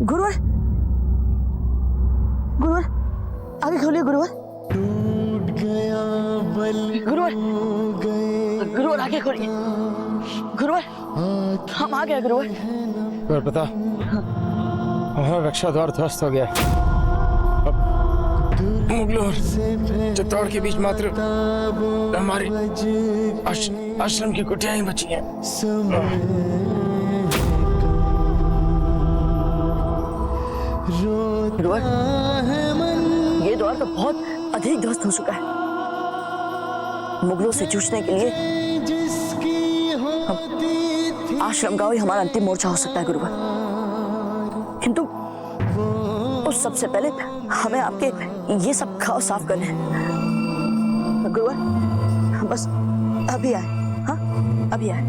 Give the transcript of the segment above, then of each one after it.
गुरुवर, गुरुवर आगे खोलिए गुरुवर। गुरुवर, गुरुवर आगे खोलिए। गुरुवर हम आ गए गुरुवर। और पता हमारा रक्षा द्वार ध्वस्त हो गया। मुगलों और चित्तौड़ के बीच मात्र हमारे आश्रम की कुटियां ही बची हैं। गुरुवर ये द्वार तो बहुत अधिक ध्वस्त हो चुका है। मुगलों से जूझने के लिए आश्रम गांव ही हमारा अंतिम मोर्चा हो सकता है गुरुवर, किंतु उस सबसे पहले हमें आपके ये सब घाव साफ करने हैं। गुरुवर बस अभी आए, हाँ अभी आए।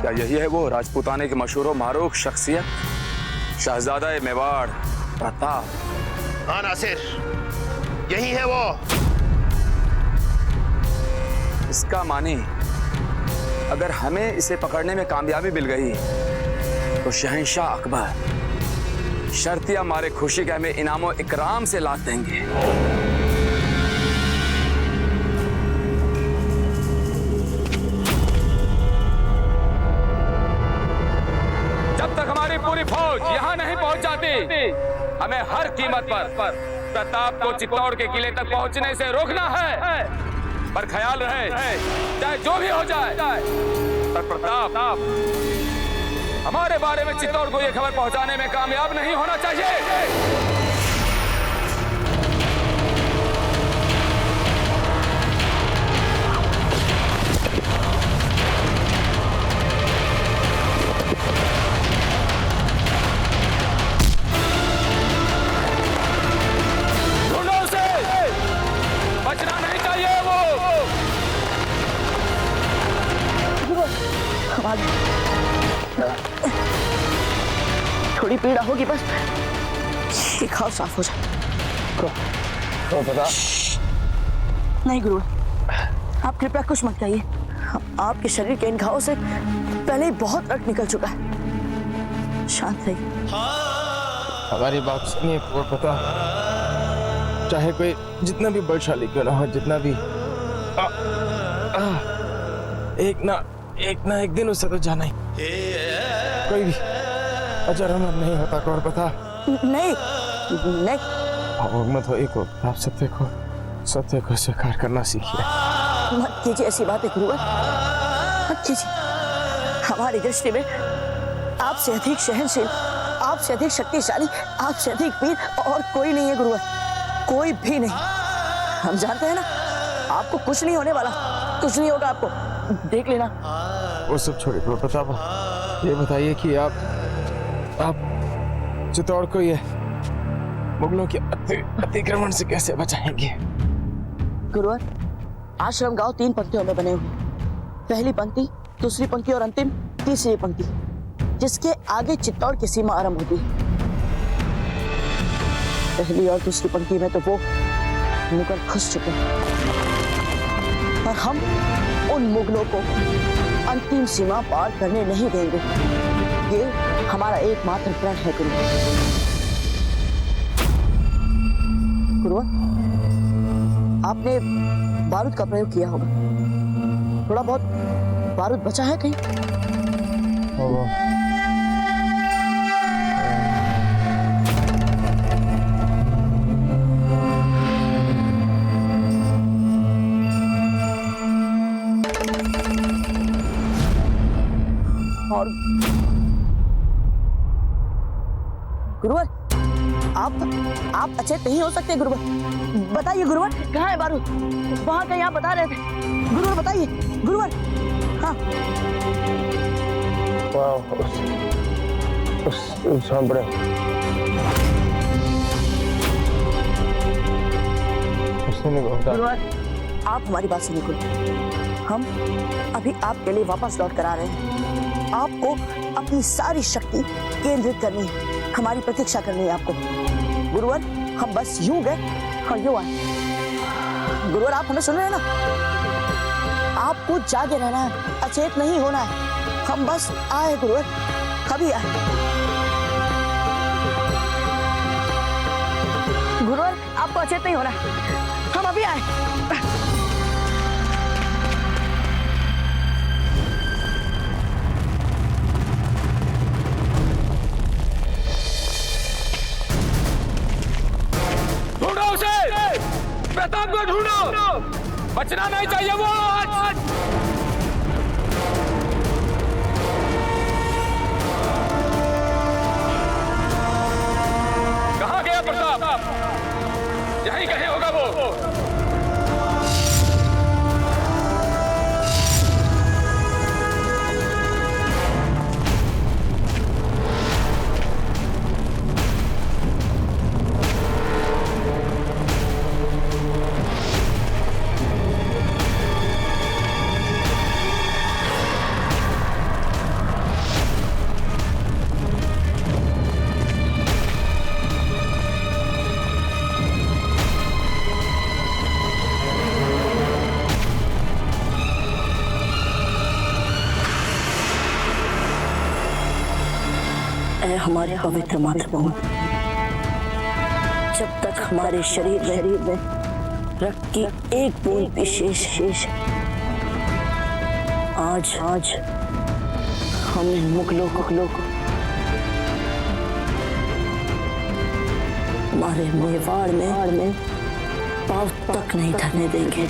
क्या यही है वो राजपूताने की मशहूर व मारूफ शख्सियत शहजादा मेवाड़ प्रताप? हाँ नासिर, यही है वो। इसका मानी अगर हमें इसे पकड़ने में कामयाबी मिल गई तो शहंशाह अकबर शर्तिया मारे खुशी के हमें इनामो इकराम से लाद देंगे। हमारी पूरी फौज यहाँ नहीं पहुँच जाती, हमें हर कीमत पर प्रताप को चित्तौड़ के किले तक पहुँचने से रोकना है। पर ख्याल रहे चाहे जो भी हो जाए, पर प्रताप हमारे बारे में चित्तौड़ को यह खबर पहुँचाने में कामयाब नहीं होना चाहिए। थोड़ी पीड़ा होगी बस, ये घाव साफ हो जाए। तो पता नहीं गुरुवर, आप कृपया कुछ मत कहिए। आपके शरीर के इन घावों से पहले ही बहुत रक्त निकल चुका है। शांत रहिए। हमारी बात सुनिए और पता, चाहे कोई जितना भी बलशाली क्यों ना हो, जितना भी एक ना एक दिन उसे तो जाना ही। कोई भी अजर अमर नहीं होता कौर पता। नहीं नहीं मत हो, एक आप सत्य को स्वीकार करना सीखिए। मत कीजिए ऐसी बातें गुरुवर, मत कीजिए। हमारी दृष्टि में आपसे अधिक सहनशील, आपसे अधिक शक्तिशाली, आपसे अधिक वीर और कोई नहीं है गुरुवर, कोई भी नहीं। हम जानते हैं ना आपको कुछ नहीं होने वाला, कुछ नहीं होगा आपको, देख लेना। वो सब छोड़िए प्रताप, ये बताइए कि आप चित्तौड़ को ये मुगलों के अतिक्रमण से कैसे बचाएंगे? गुरुवर आश्रम गांव 3 पंक्तियों में बने हुए, पहली पंक्ति, दूसरी पंक्ति और अंतिम तीसरी पंक्ति, जिसके आगे चित्तौड़ की सीमा आरंभ होती है। पहली और दूसरी पंक्ति में तो वो मुगल घुस चुके हैं और हम उन मुगलों को अंतिम सीमा पार करने नहीं देंगे। ये हमारा एकमात्र प्रण है गुरुवर। आपने बारूद का प्रयोग किया होगा, थोड़ा बहुत बारूद बचा है कहीं? और गुरुवर आप अचेत नहीं हो सकते गुरुवर, बताइए गुरुवर कहाँ है बारूद? वहां कहीं आप बता रहे थे गुरुवर, बताइए गुरुवर। हाँ उस बड़े गुरुवर आप हमारी बात सुनिए, हम अभी आपके लिए वापस लौट कर आ रहे हैं। आपको अपनी सारी शक्ति केंद्रित करनी है, हमारी प्रतीक्षा करनी है आपको। गुरुवर, हम बस यूं गए और यूं आए। गुरुवर, आप हमें सुन रहे हैं ना? आपको जागे रहना है, अचेत नहीं होना है। हम बस आए गुरुवर, अभी आए। गुरुवर, आपको अचेत नहीं होना है, हम अभी आए। ढूंढो उसे, प्रताप को ढूंढो, बचना नहीं चाहिए वो आज। कहाँ गया प्रताप? यहीं कहीं होगा वो। ऐ हमारे पवित्र मातृभूमि, जब तक हमारे शरीर में रक्त की एक बूंद भी शेष आज हम मुगलों को हमारे मेवाड़ में पांव तक नहीं धरने देंगे।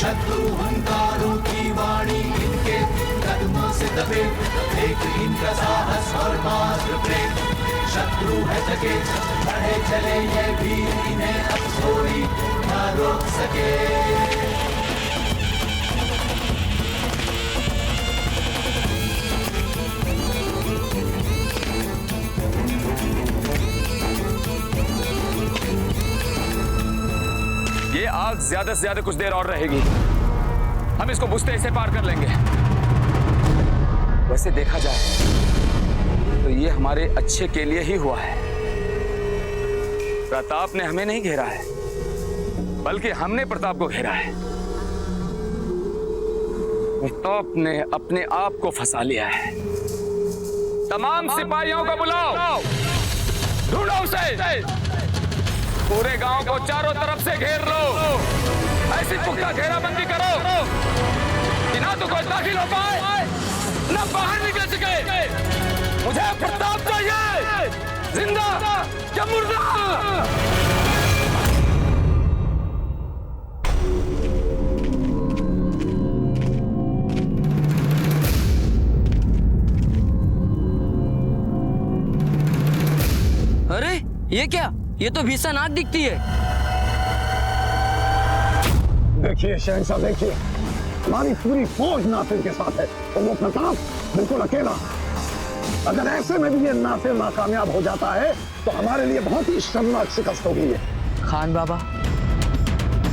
शत्रु हंकारों की वाणी इनके कदमों से दबे, देख इनका साहस और मात्र प्रेम। शत्रु है जगे, बढ़े चले ये वीर, इन्हें अब कोई ना रोक सके। ये आग ज्यादा से ज्यादा कुछ देर और रहेगी, हम इसको बुझते से पार कर लेंगे। वैसे देखा जाए तो ये हमारे अच्छे के लिए ही हुआ है। प्रताप ने हमें नहीं घेरा है, बल्कि हमने प्रताप को घेरा है। प्रताप ने अपने आप को फंसा लिया है। तमाम सिपाहियों को बुलाओ, ढूंढो उसे, पूरे गांव को चारों तरफ से घेर लो। ऐसी पुख्ता घेराबंदी करो कि ना तो कोई दाखिल हो पाए, ना बाहर निकल सके। मुझे प्रताप चाहिए, जिंदा या मुर्दा। अरे ये क्या? ये तो भीषण आग दिखती है। देखिए शहंशाह, देखिए हमारी पूरी फौज नासिर के साथ है और वो प्रताप बिल्कुल अकेला। अगर ऐसे में भी ये नासिर नाकामयाब हो जाता है तो हमारे लिए बहुत ही शर्मनाक शिकस्त होगी ये। खान बाबा,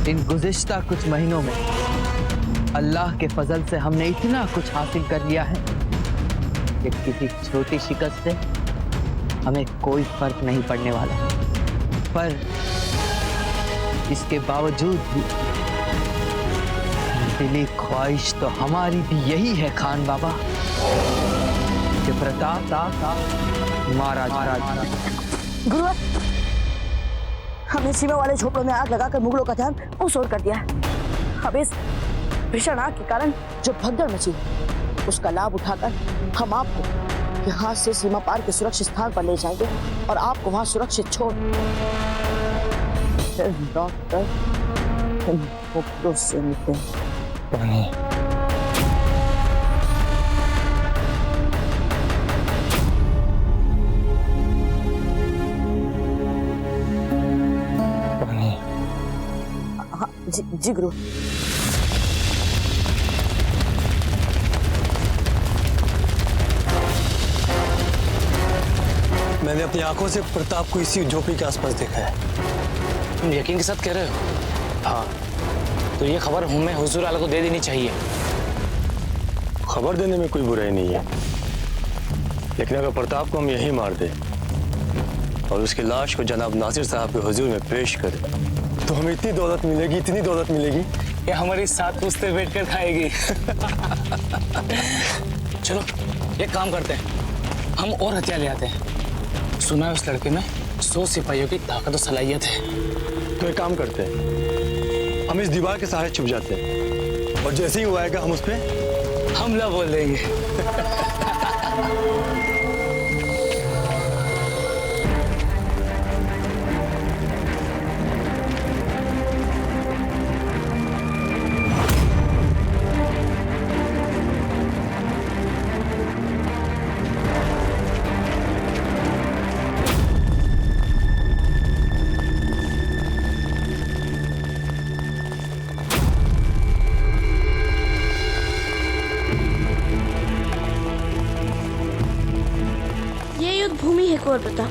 इन गुज़िश्ता कुछ महीनों में अल्लाह के फजल से हमने इतना कुछ हासिल कर लिया है कि किसी छोटी शिकस्त से हमें कोई फर्क नहीं पड़ने वाला। पर इसके बावजूद भी दिली ख्वाहिश तो हमारी भी यही है खान बाबा कि प्रताप मारा जाए। गुरुवर, हमने सीमा वाले झोपड़ों में आग लगाकर मुगलों का ध्यान उस ओर कर दिया है। अब इस भीषण आग के कारण जो भगदड़ मची उसका लाभ उठाकर हम आपको यहाँ से सीमा पार के सुरक्षित स्थान पर ले जाएंगे और आपको वहाँ सुरक्षित छोड़ डॉक्टर मुगलों से मिलते हैं। पानी। पानी। हाँ जी गुरु। मैंने अपनी आंखों से प्रताप को इसी झोपड़ी के आसपास देखा है। तुम यकीन के साथ कह रहे हो? हाँ, तो ये खबर हमें हुजूर आला को दे देनी चाहिए। खबर देने में कोई बुराई नहीं है, लेकिन अगर प्रताप को हम यहीं मार दें और उसकी लाश को जनाब नासिर साहब के हुजूर में पेश करें तो हमें इतनी दौलत मिलेगी, इतनी दौलत मिलेगी ये हमारी साथ पूछते बैठ कर खाएगी। चलो एक काम करते हैं, हम और हथियार ले आते हैं। सुना है उस लड़के में 100 सिपाहियों की ताकत और सलाहियत है। तो एक काम करते हैं, हम इस दीवार के सहारे छुप जाते हैं और जैसे ही वो आएगा हम उस पर हमला बोल देंगे। भूमि है कोलकाता,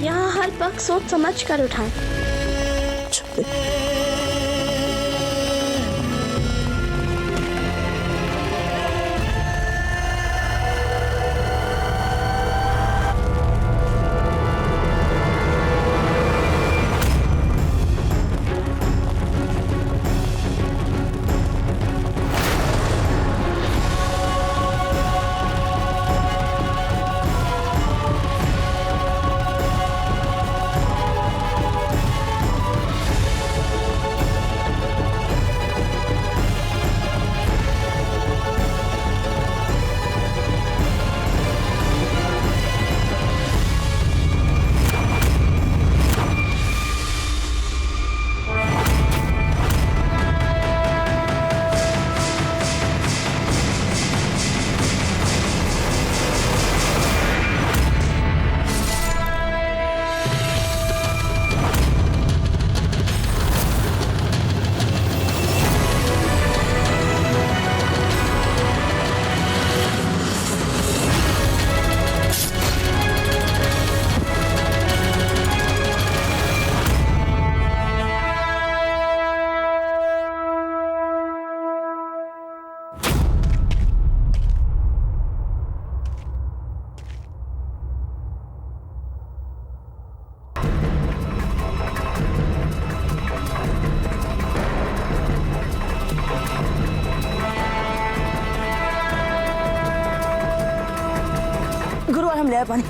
यहाँ हर पक्ष सोच समझ कर उठाएं। गुरुवार हम ले आए पानी।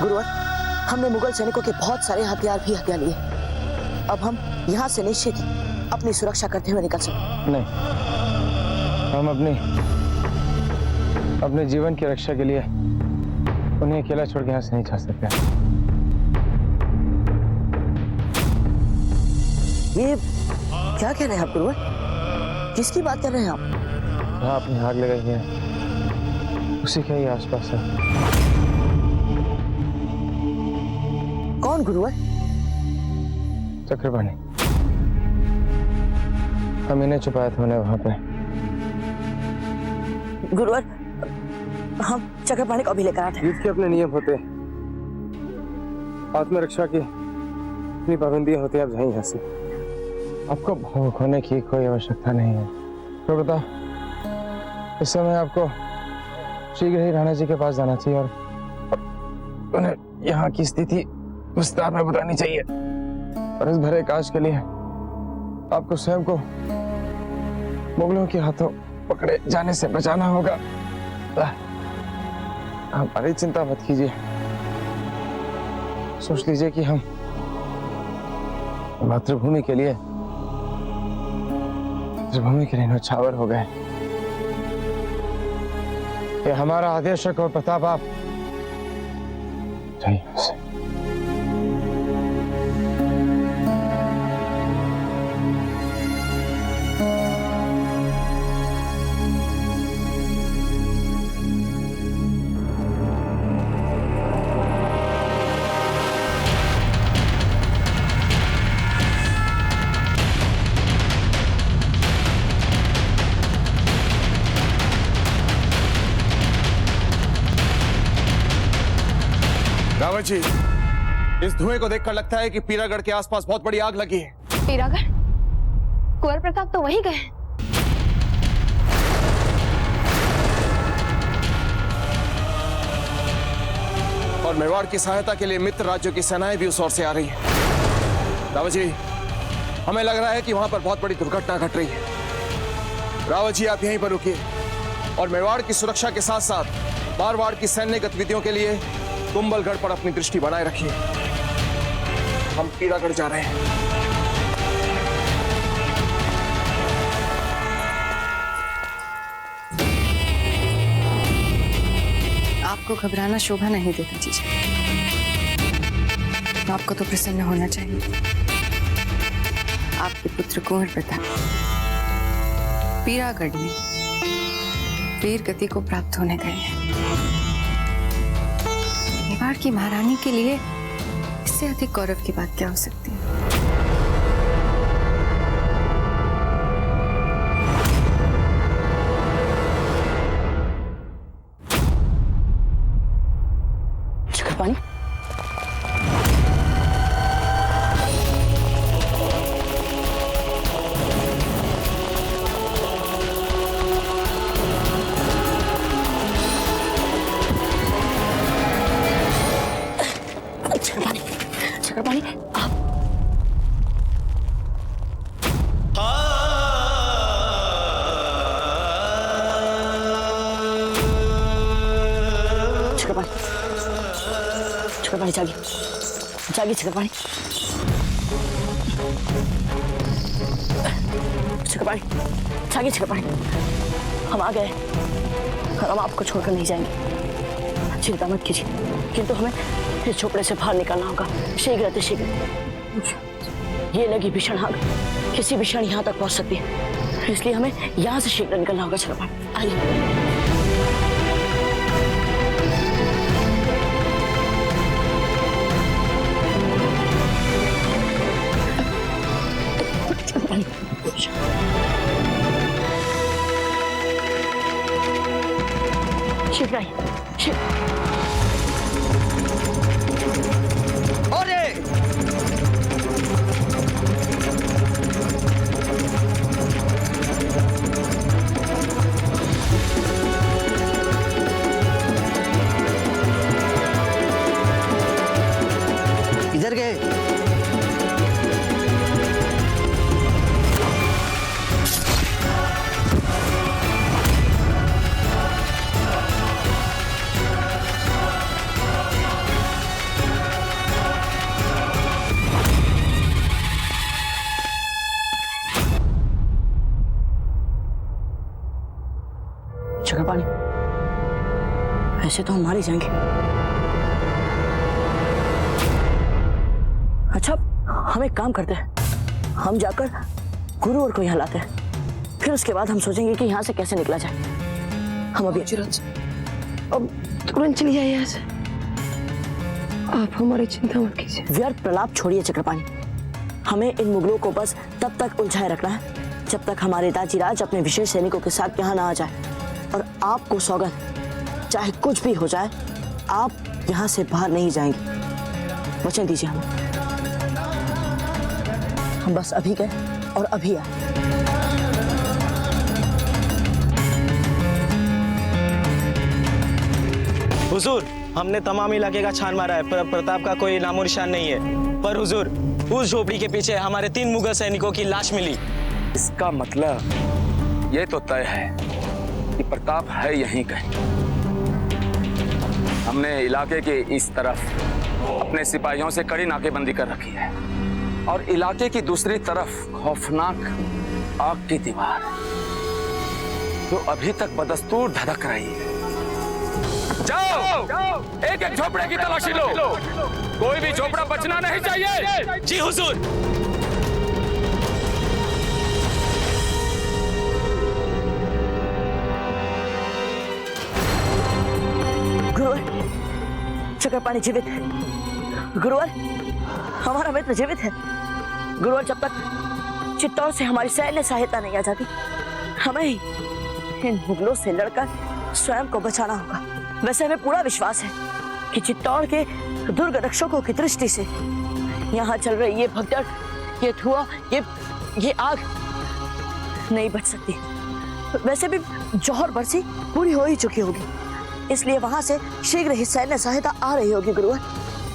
गुरुवार, हमने मुगल सैनिकों के बहुत सारे हथियार भी हथिया लिए। अब हम यहाँ से निश्चित ही अपनी सुरक्षा करते हुए निकल सकते। नहीं, हम अपने जीवन की रक्षा के लिए उन्हें अकेला छोड़ के यहाँ से नहीं जा सकते। ये क्या कह रहे हैं आप गुरुवर? किसकी बात कर रहे हैं आप? हाँ, अपनी आग लगाई है, उसी के ही आसपास है। कौन गुरुवर? चक्रपाणी। हम इन्हें छुपाया था उन्हें वहां पे। गुरुवर, हम चक्रपाणी को अभी लेकर आते हैं। युद्ध के अपने नियम होते, आत्मरक्षा की इतनी पाबंदियां होती, आप जाइए यहाँ से। आपको भावुक होने की कोई आवश्यकता नहीं है। तो बता, इस समय आपको शीघ्र ही राणा जी के पास जाना चाहिए और उन्हें यहाँ की स्थिति विस्तार में बतानी चाहिए। और इस भरे काज के लिए आपको स्वयं को मुगलों के हाथों पकड़े जाने से बचाना होगा। हमारी चिंता मत कीजिए, सोच लीजिए कि हम मातृभूमि के लिए न्यौछावर हो गए। ये हमारा आदेश है और प्रताप आप जाइए। रावत जी, इस धुएं को देखकर लगता है कि पीरागढ़ के आसपास बहुत बड़ी आग लगी है। पीरागढ़? कुंवर प्रताप तो वहीं गए। और मेवाड़ की सहायता के लिए मित्र राज्यों की सेनाएं भी उस ओर से आ रही हैं। रावत जी, हमें लग रहा है कि वहां पर बहुत बड़ी दुर्घटना घट रही है। रावत जी, आप यहीं पर रुकिए और मेवाड़ की सुरक्षा के साथ साथ मारवाड़ की सैन्य गतिविधियों के लिए कुंभलगढ़ पर अपनी दृष्टि बनाए रखिए। हम पीरागढ़ जा रहे हैं। आपको घबराना शोभा नहीं देता जीजा। आपको तो प्रसन्न होना चाहिए। आपके पुत्र कुंवर प्रताप पीरागढ़ में वीर गति को प्राप्त होने गए हैं। मेवाड़ की महारानी के लिए इससे अधिक गौरव की बात क्या हो सकती है? चक्रपाणी, चक्रपाणी, आप चक्रपाणी, चक्रपाणी जागिए, जागिए चक्रपाणी। चक्रपाणी जागिए, चक्रपाणी, हम आ गए और हम आपको छोड़कर नहीं जाएंगे। चिंता मत कीजिए, किंतु हमें इस झोपड़े से बाहर निकलना होगा शीघ्र अतिशीघ्र। ये लगी भीषण आग किसी भी क्षण यहाँ तक पहुँच सकती है, इसलिए हमें यहाँ से शीघ्र निकलना होगा। चक्रपाणी आइए। शीघ्र आइए, शीघ्र। किधर गए? चक्रपाणी, ऐसे तो हम मारे जाएंगे। अच्छा, हम एक काम करते हैं, हम जाकर गुरुवर को यहाँ लाते हैं, फिर उसके बाद हम सोचेंगे कि यहाँ से कैसे निकला जाए। हम अभी अब तुरंत चली जाइए यहाँ से। आप हमारी चिंता मत कीजिए। व्यर्थ प्रलाप छोड़िए चक्रपाणी। हमें इन मुगलों को बस तब तक उलझाए रखना है जब तक हमारे दाजीराज अपने विशेष सैनिकों के साथ यहाँ ना आ जाए। और आपको सौगंध, चाहे कुछ भी हो जाए, आप यहाँ से बाहर नहीं जाएंगे। वचन दीजिए हमें। हम बस अभी गए और अभी आए। हुजूर, हमने तमाम इलाके का छान मारा है पर प्रताप का कोई नामो निशान नहीं है। पर हुजूर, उस झोपड़ी के पीछे हमारे 3 मुगल सैनिकों की लाश मिली। इसका मतलब ये तो तय है कि प्रताप है यहीं कहीं। हमने इलाके के इस तरफ अपने सिपाहियों से कड़ी नाकेबंदी कर रखी है और इलाके की दूसरी तरफ खौफनाक आग की दीवार है जो अभी तक बदस्तूर धधक रही है। जाओ, एक एक झोपड़े की तलाशी लो। कोई भी झोपड़ा बचना नहीं चाहिए। जी हुजूर। गुरुवर, चक्रपाणी जीवित है। गुरुवर, हमारा मित्र जीवित है। गुरुवर, जब तक चित्तौड़ से हमारी सैन्य सहायता नहीं आ जाती, हमें ही इन मुगलों से लड़कर स्वयं को बचाना होगा। वैसे हमें पूरा विश्वास है कि चित्तौड़ के दुर्ग रक्षकों की दृष्टि से यहाँ चल रही ये भगदड़, ये धुआं, ये आग नहीं बच सकती। वैसे भी जौहर बरसी पूरी हो ही चुकी होगी, इसलिए वहां से शीघ्र ही सैन्य सहायता आ रही होगी। गुरुवर,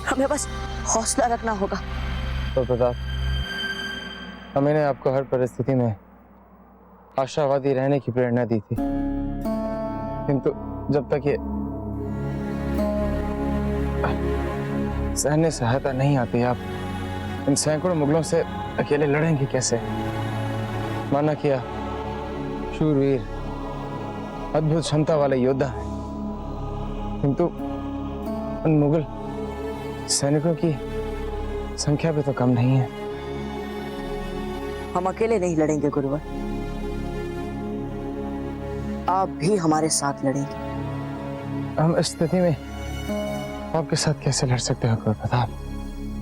हमें बस हौसला रखना होगा। तो प्रताप, मैंने आपको हर परिस्थिति में आशावादी रहने की प्रेरणा दी थी, किंतु जब तक ये सैन्य सहायता नहीं आती, आप इन सैकड़ों मुगलों से अकेले लड़ेंगे कैसे? माना किया शूरवीर, अद्भुत क्षमता वाले योद्धा है, किंतु उन मुगल सैनिकों की संख्या भी तो कम नहीं है। हम अकेले नहीं लड़ेंगे गुरुवर, आप भी हमारे साथ लड़ेंगे। हम इस स्थिति में आपके साथ कैसे लड़ सकते हो प्रताप?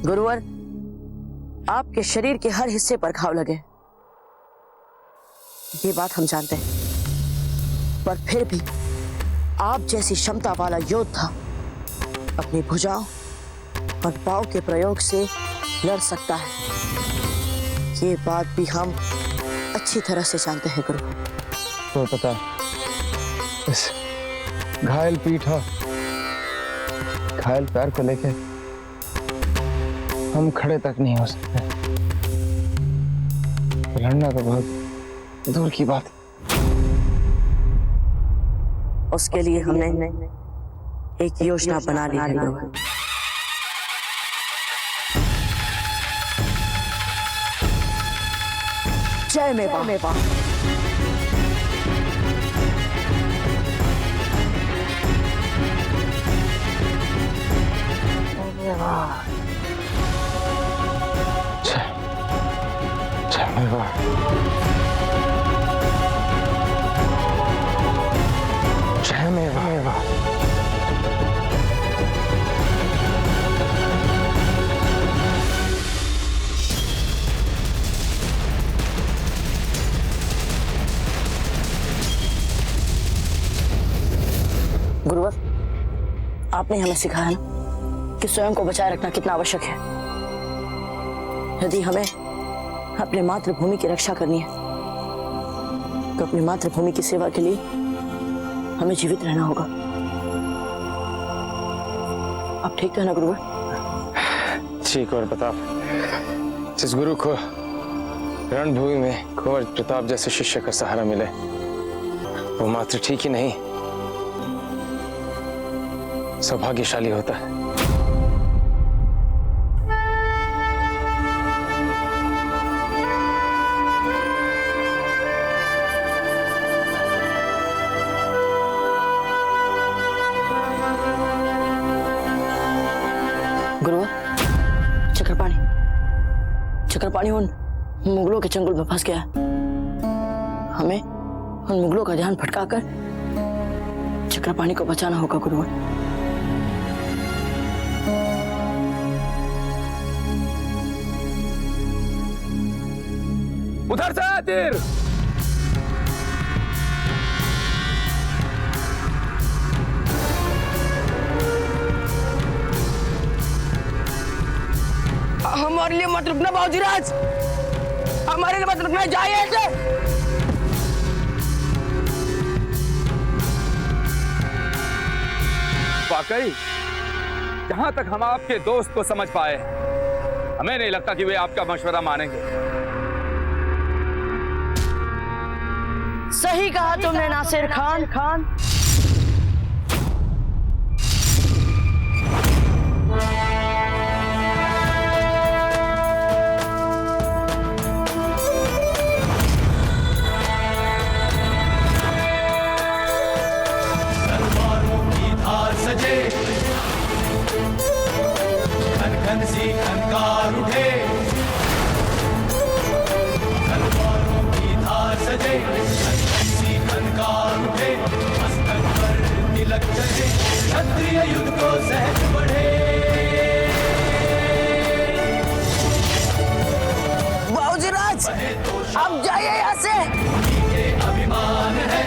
गुरुवर, आपके शरीर के हर हिस्से पर घाव लगे, ये बात हम जानते हैं, पर फिर भी आप जैसी क्षमता वाला योद्धा अपनी भुजाओं और पांव के प्रयोग से लड़ सकता है, ये बात भी हम अच्छी तरह से जानते हैं गुरुवर। तो पता, इस घायल पीठ और घायल पैर को लेके हम खड़े तक नहीं हो सकते। लड़ना तो बहुत दूर की बात। उसके लिए हमने एक योजना बना ली है गुरुवर। जय मेवा। जय मेवा। जय मेवा। गुरुवर, आपने हमें सिखाया ना कि स्वयं को बचाए रखना कितना आवश्यक है। यदि हमें अपने मातृभूमि की रक्षा करनी है तो अपनी मातृभूमि की सेवा के लिए हमें जीवित रहना होगा। आप ठीक है ना गुरुवर? ठीक। और प्रताप, जिस गुरु को रणभूमि में कुंवर प्रताप जैसे शिष्य का सहारा मिले, वो मात्र ठीक ही नहीं, सौभाग्यशाली होता है। गुरुवर, चक्रपाणी उन मुगलों के चंगुल में फंस गया है। हमें उन मुगलों का ध्यान भटकाकर चक्रपाणी को बचाना होगा गुरुवर। उधर से तीर। हमारे लिए मत रुकना बाबूजीराज, हमारे लिए मत रुकना, जाइए ऐसे। वाकई जहां तक हम आपके दोस्त को समझ पाए, हमें नहीं लगता कि वे आपका मशवरा मानेंगे। सही कहा तुमने नासिर खान। सजे घन घन सी खनकार उठे, तलवारों की धार सजे घन घन सी खनकार उठे, मस्तक पर तिलक चढ़े, क्षत्रिय युद्ध को सहज बढ़े। बाबूजीराज अब जाइए यहाँ से। के अभिमान है,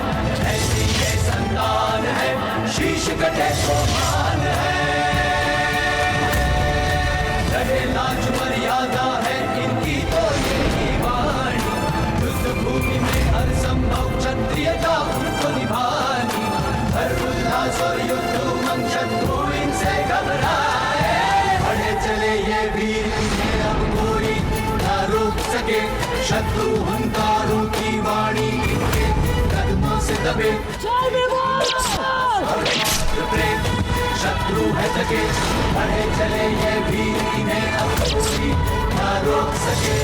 ऐसी ये संतान है, शीश कटे तो मान है, रहे लाज मर्यादा है इनकी तो यही वाणी, युद्ध भूमि में हर संभव क्षत्रियता उनको निभानी, हर उल्लास और युद्ध उमंग शत्रु इनसे घबराए, बढ़े चले ये वीर इन्हें अब कोई ना रोक सके, शत्रु हुंकारों की वाणी इनके कदमों से दबे, शत्रु है जगे, बढ़े चले ये वीर इन्हें अब कोई ना रोक सके।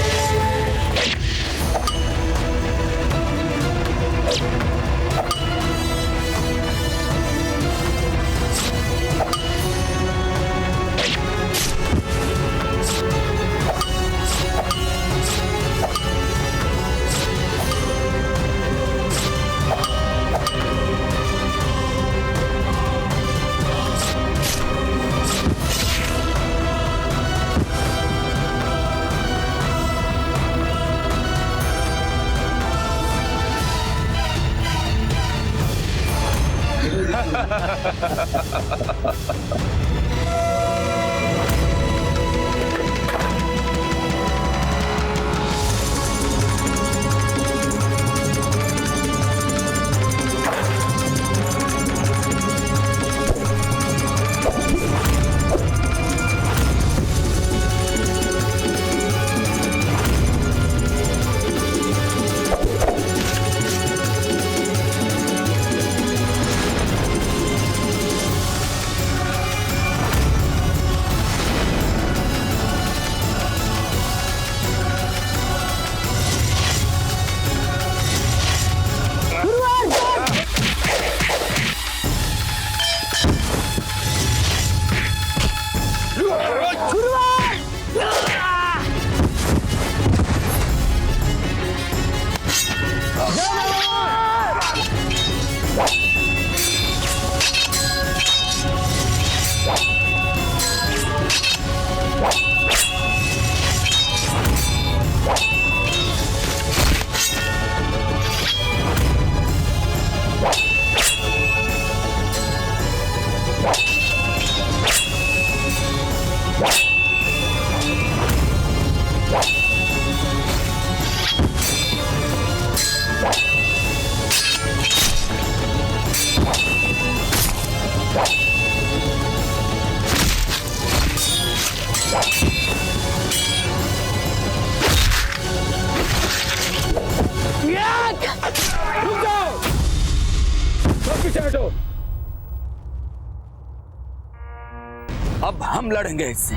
अब हम लड़ेंगे इससे,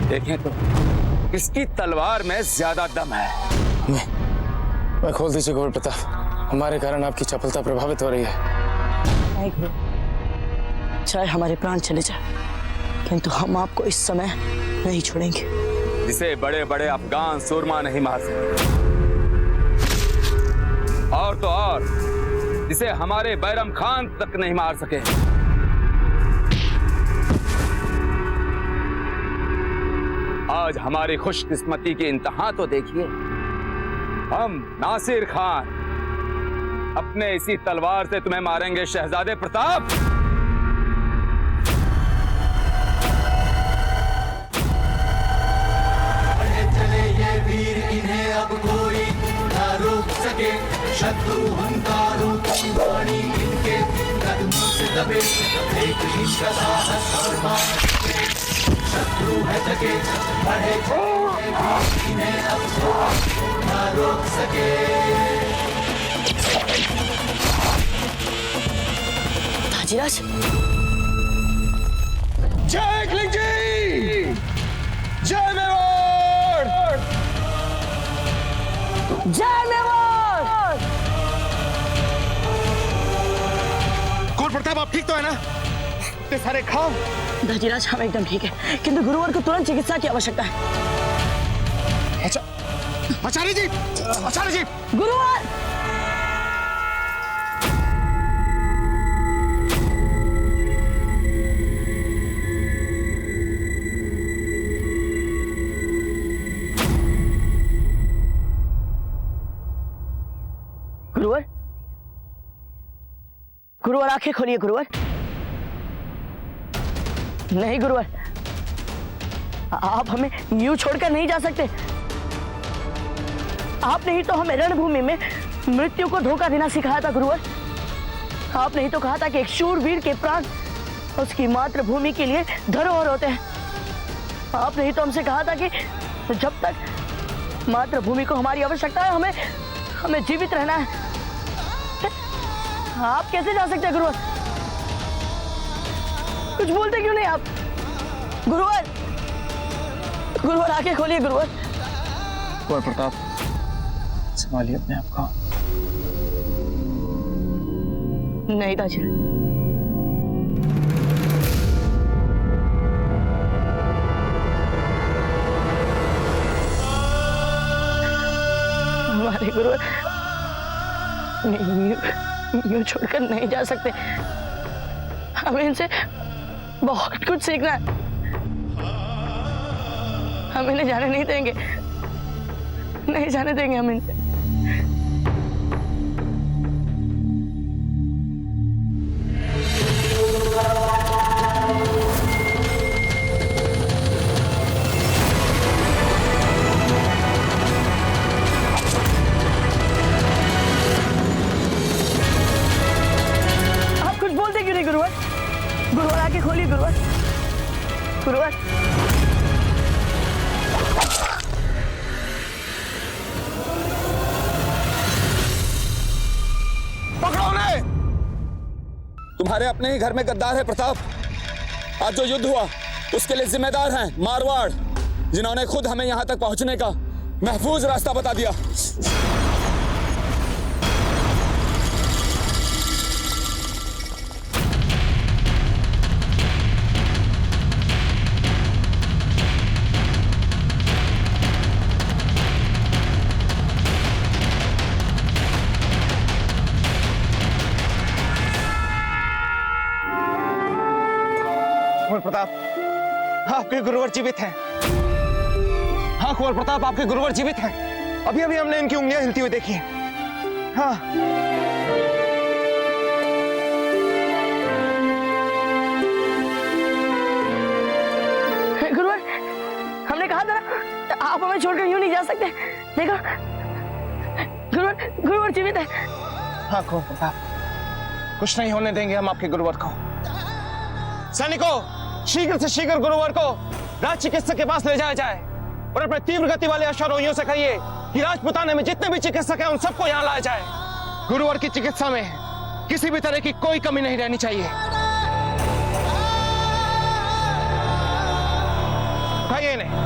देखें तो इसकी तलवार में ज्यादा दम है। मैं खोल दीजिए गौर प्रताप, हमारे कारण आपकी चपलता प्रभावित हो रही है। नहीं गुरु, चाहे हमारे प्राण चले जाए किंतु हम आपको इस समय नहीं छोड़ेंगे। जिसे बड़े बड़े अफगान सूरमा नहीं मार सके, और तो और जिसे हमारे बैरम खान तक नहीं मार सके। आज हमारी खुशकिस्मती की इंतहा तो देखिए, हम नासिर खान अपने इसी तलवार से तुम्हें मारेंगे शहजादे प्रताप। चले ये वीर, इन्हें अब कोई ना रोक सके। शत्रु हुंकारों की वाणी इनके कदमों से दबे, देख इनका साहस और मान। शत्रु है जगे, बढ़े चले ये वीर, इन्हें अब कोई ना रोक सके। ताजीराज, जय क्लिंग जी, जय मेवाड़, जय मेवाड़। कुंवर प्रताप आप ठीक तो है ना? इतने सारे खाओ। ताजीराज हम एकदम ठीक है, किंतु गुरुवर को तुरंत चिकित्सा की आवश्यकता है। अच्छा आचार्य जी, आचार्य जी। गुरुवर, गुरुवर, गुरुवर आंखें खोलिए गुरुवर। नहीं गुरुवर, आप हमें यूं छोड़कर नहीं जा सकते। आपने ही तो हमें रणभूमि में मृत्यु को धोखा देना सिखाया था गुरुवर। आपने ही तो कहा था कि एक शूरवीर के प्राण उसकी मातृभूमि के लिए धरोहर होते हैं। आपने ही तो हमसे कहा था कि जब तक मातृभूमि को हमारी आवश्यकता है, हमें जीवित रहना है। आप कैसे जा सकते हैं गुरुवर? कुछ बोलते क्यों नहीं आप? गुरुवर, गुरुवर आंखें खोलिए गुरुवर। कुंवर प्रताप संभालिए अपने आप को। नहीं ताजीराज, हमारे गुरुवर यूं छोड़कर नहीं जा सकते। हमें इनसे बहुत कुछ सीखना है। हम इन्हें जाने नहीं देंगे, नहीं जाने देंगे हम इन्हें। गुरुवर, गुरुवर आके खोलिए गुरुवर। गुरुवर, पकड़ो उन्हें। तुम्हारे अपने ही घर में गद्दार है प्रताप। आज जो युद्ध हुआ उसके लिए जिम्मेदार हैं मारवाड़, जिन्होंने खुद हमें यहां तक पहुंचने का महफूज रास्ता बता दिया। कुंवर प्रताप, आपके गुरुवर जीवित हैं। हाँ कुंवर प्रताप, आपके गुरुवर जीवित हैं। अभी अभी हमने इनकी उंगलियां हिलती हुई देखी हैं। हाँ गुरुवर, हमने कहा था ना, आप हमें छोड़कर यूं नहीं जा सकते। देखो गुरुवर, गुरुवर जीवित है। हाँ कुंवर प्रताप, कुछ नहीं होने देंगे हम आपके गुरुवर को। सैनिकों, शीघ्र से शीघ्र गुरुवर को राज चिकित्सक के पास ले जाया जाए और अपने तीव्र गति वाले अश्वारोहियों से कहिए कि राजपुताने में जितने भी चिकित्सक हैं उन सबको यहाँ लाया जाए। गुरुवर की चिकित्सा में किसी भी तरह की कोई कमी नहीं रहनी चाहिए। उठाइए इन्हें।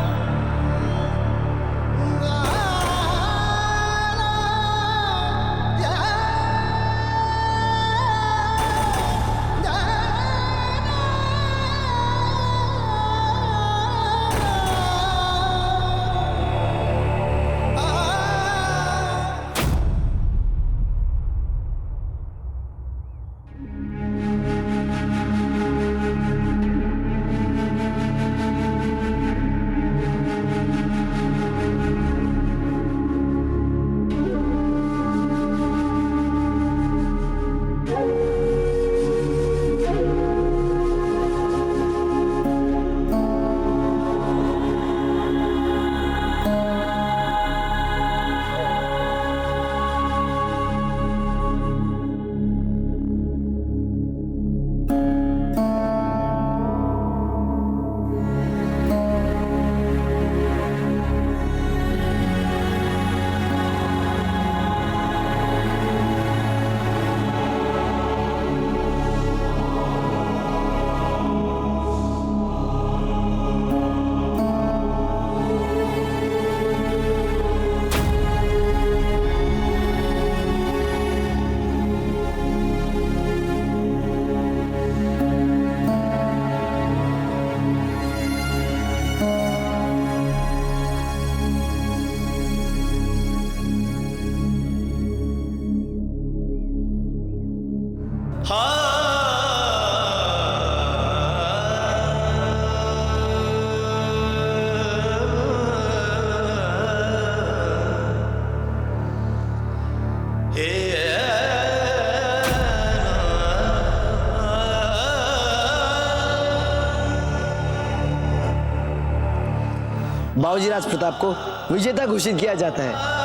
बाबूजी राज प्रताप को विजेता घोषित किया जाता है।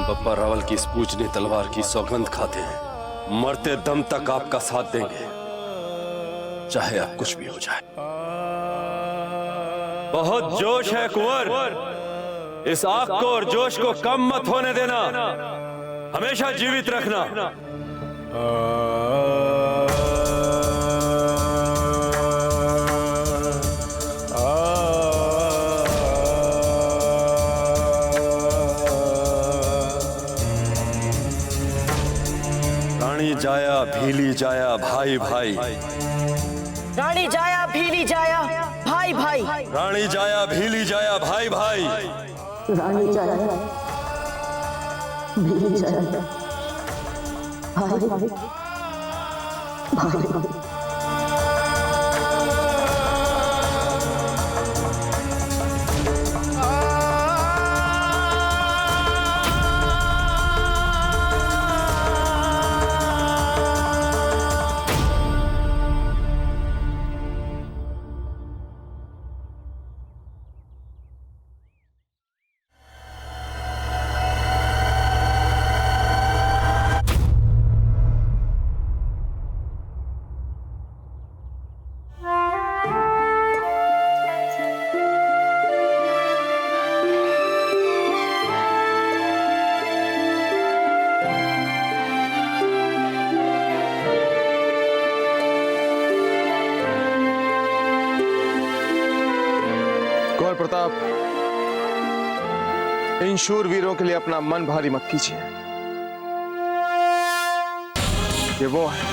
बप्पा रावल की इस पूजनी तलवार की सौगंध खाते हैं, मरते दम तक आपका साथ देंगे, चाहे अब कुछ भी हो जाए। बहुत जोश है कुंवर, इस आग को और जोश को कम मत होने देना, हमेशा जीवित रखना। रानी जाया भीली जाया भाई भाई, रानी जाया भीली जाया भाई भाई, रानी जाया भीली जाया भाई भाई, रानी जाया भीली जाया भाई भाई, भाई। कुंवर प्रताप, इन शूरवीरों के लिए अपना मन भारी मत कीजिए। ये वो है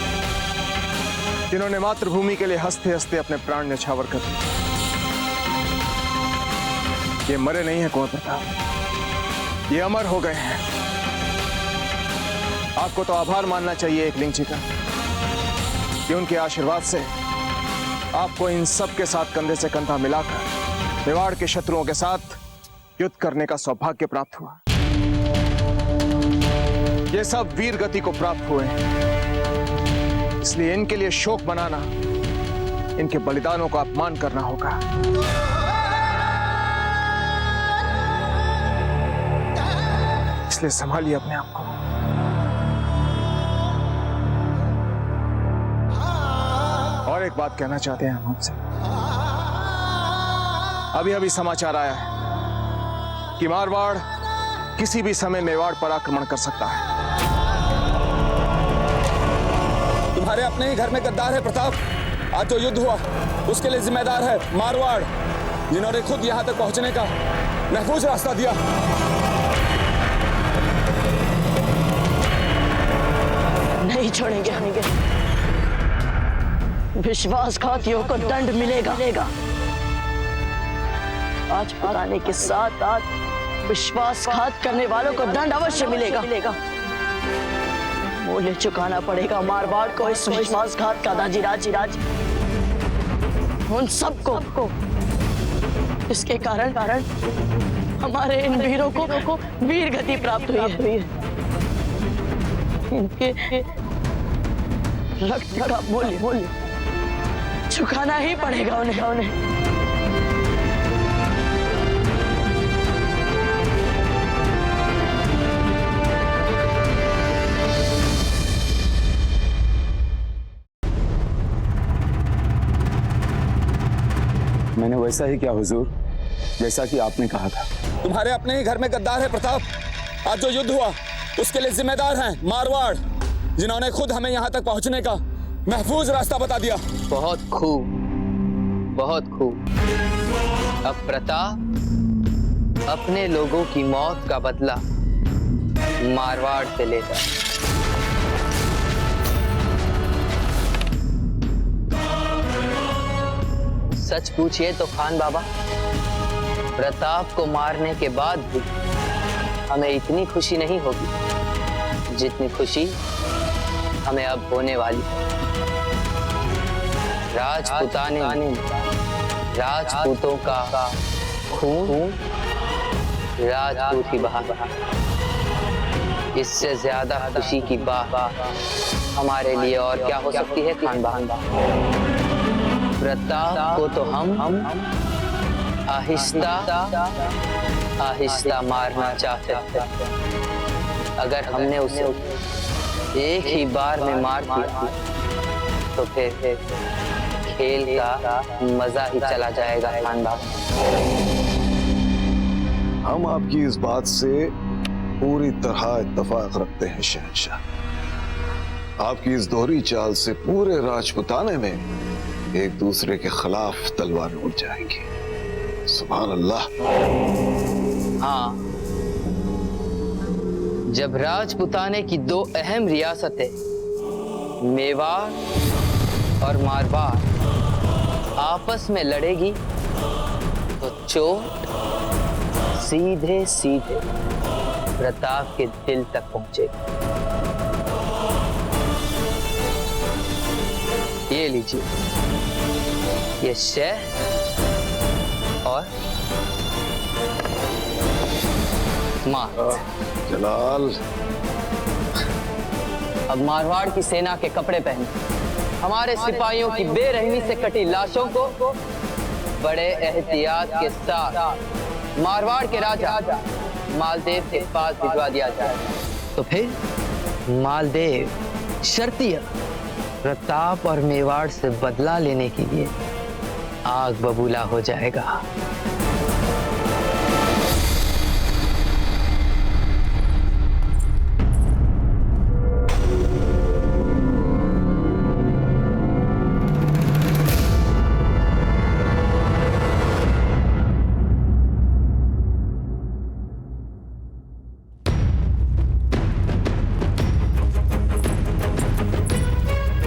जिन्होंने मातृभूमि के लिए हंसते हंसते अपने प्राण न्यौछावर कर दिए। ये मरे नहीं हैं कुंवर प्रताप, ये अमर हो गए हैं। आपको तो आभार मानना चाहिए एकलिंग जी का, कि उनके आशीर्वाद से आपको इन सब के साथ कंधे से कंधा मिलाकर मेवाड़ के शत्रुओं के साथ युद्ध करने का सौभाग्य प्राप्त हुआ। ये सब वीर गति को प्राप्त हुए हैं, इसलिए इनके लिए शोक मनाना, इनके बलिदानों का अपमान करना होगा। इसलिए संभालिए अपने आप को। और एक बात कहना चाहते हैं हम आपसे। अभी अभी समाचार आया है कि मारवाड़ किसी भी समय मेवाड़ पर आक्रमण कर सकता है। तुम्हारे अपने ही घर में गद्दार है प्रताप। आज जो युद्ध हुआ उसके लिए जिम्मेदार है मारवाड़, जिन्होंने खुद यहां तक पहुंचने का महफूज रास्ता दिया। नहीं छोड़ेंगे, विश्वासघातियों को दंड मिलेगा। आज पुराने के साथ आज विश्वासघात करने वालों को दंड अवश्य मिलेगा। मूल्य चुकाना पड़ेगा मारवाड़ को इस विश्वासघात का। दाजीराज उन सबको इसके कारण हमारे इन वीरों को वीर गति प्राप्त हुई है। इनके रक्त का मूल्य चुकाना ही पड़ेगा उन्हें। मैंने वैसा ही किया हुजूर, जैसा कि आपने कहा था। तुम्हारे अपने ही घर में गद्दार है प्रताप। आज जो युद्ध हुआ उसके लिए जिम्मेदार हैं मारवाड़, जिन्होंने खुद हमें यहाँ तक पहुँचने का महफूज रास्ता बता दिया। बहुत खूब, बहुत खूब। अब प्रताप अपने लोगों की मौत का बदला मारवाड़ से लेता। सच पूछिए तो खान बाबा, प्रताप को मारने के बाद भी हमें इतनी खुशी नहीं होगी जितनी खुशी हमें अब होने वाली है। राजपूतों का खून राजपूत ही बहा। इससे ज्यादा खुशी की बात हमारे लिए और क्या हो सकती है खान बाबा। प्रताप को तो हम आहिस्ता आहिस्ता मारना चाहते थे। अगर हमने उसे एक ही बार में मार दिया तो फिर खेल का मजा ही चला जाएगा खान बाबा। हम आपकी इस बात से पूरी तरह इत्तेफाक रखते हैं शहंशाह। आपकी इस दोहरी चाल से पूरे राजपुताने में एक दूसरे के खिलाफ तलवार उठ जाएंगी। सुभान अल्लाह। हाँ, जब राजपुताने की दो अहम रियासतें मेवाड़ और मारवाड़ आपस में लड़ेगी तो चोट सीधे सीधे प्रताप के दिल तक पहुंचेगी। ये लीजिए, ये शह और मार। जलाल, अब मारवाड़ की सेना के कपड़े पहने हमारे सिपाहियों की बेरहमी से कटी लाशों को बड़े एहतियात के साथ मारवाड़ के राजा मालदेव के पास भिजवा दिया जाए। तो फिर मालदेव शर्तिया प्रताप और मेवाड़ से बदला लेने के लिए आग बबूला हो जाएगा।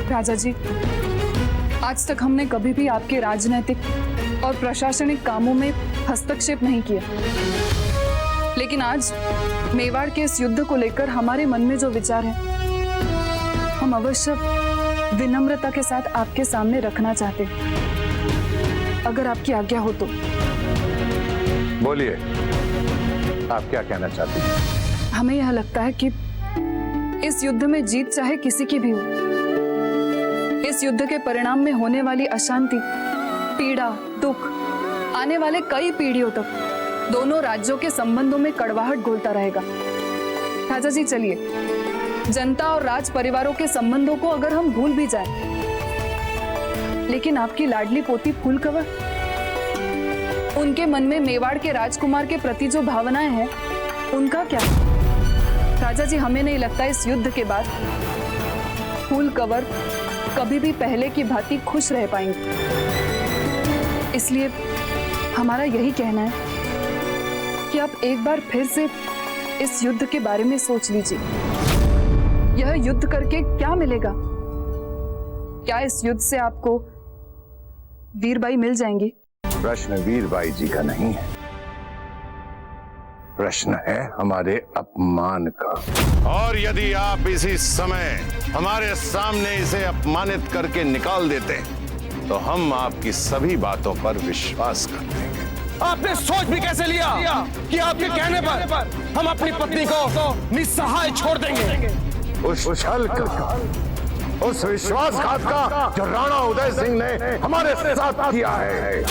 राजा जी, आज तक हमने कभी भी आपके राजनीतिक और प्रशासनिक कामों में हस्तक्षेप नहीं किया, लेकिन आज मेवाड़ के इस युद्ध को लेकर हमारे मन में जो विचार है हम अवश्य विनम्रता के साथ आपके सामने रखना चाहते हैं, अगर आपकी आज्ञा हो तो। बोलिए, आप क्या कहना चाहती हैं? हमें यह लगता है कि इस युद्ध में जीत चाहे किसी की भी हो, इस युद्ध के परिणाम में होने वाली अशांति, पीड़ा, दुख आने वाले कई पीढ़ियों तक दोनों राज्यों के संबंधों में कड़वाहट घोलता रहेगा। राजा जी, चलिए, जनता और राज परिवारों के संबंधों को अगर हम भूल भी जाएं, लेकिन आपकी लाडली पोती फूलकवर, उनके मन में मेवाड़ के राजकुमार के प्रति जो भावनाएं हैं उनका क्या? राजा जी, हमें नहीं लगता इस युद्ध के बाद फूलकवर कभी भी पहले की भांति खुश रह पाएंगे। इसलिए हमारा यही कहना है कि आप एक बार फिर से इस युद्ध के बारे में सोच लीजिए। यह युद्ध करके क्या मिलेगा? क्या इस युद्ध से आपको वीरबाई मिल जाएंगी? प्रश्न वीरबाई जी का नहीं है, प्रश्न है हमारे अपमान का। और यदि आप इसी समय हमारे सामने इसे अपमानित करके निकाल देते तो हम आपकी सभी बातों पर विश्वास कर लेंगे। आपने सोच भी कैसे लिया कि आपके कहने पर हम अपनी पत्नी को निस्सहाय छोड़ देंगे? उस छल का, उस विश्वासघात का जो राणा उदय सिंह ने हमारे साथ किया है।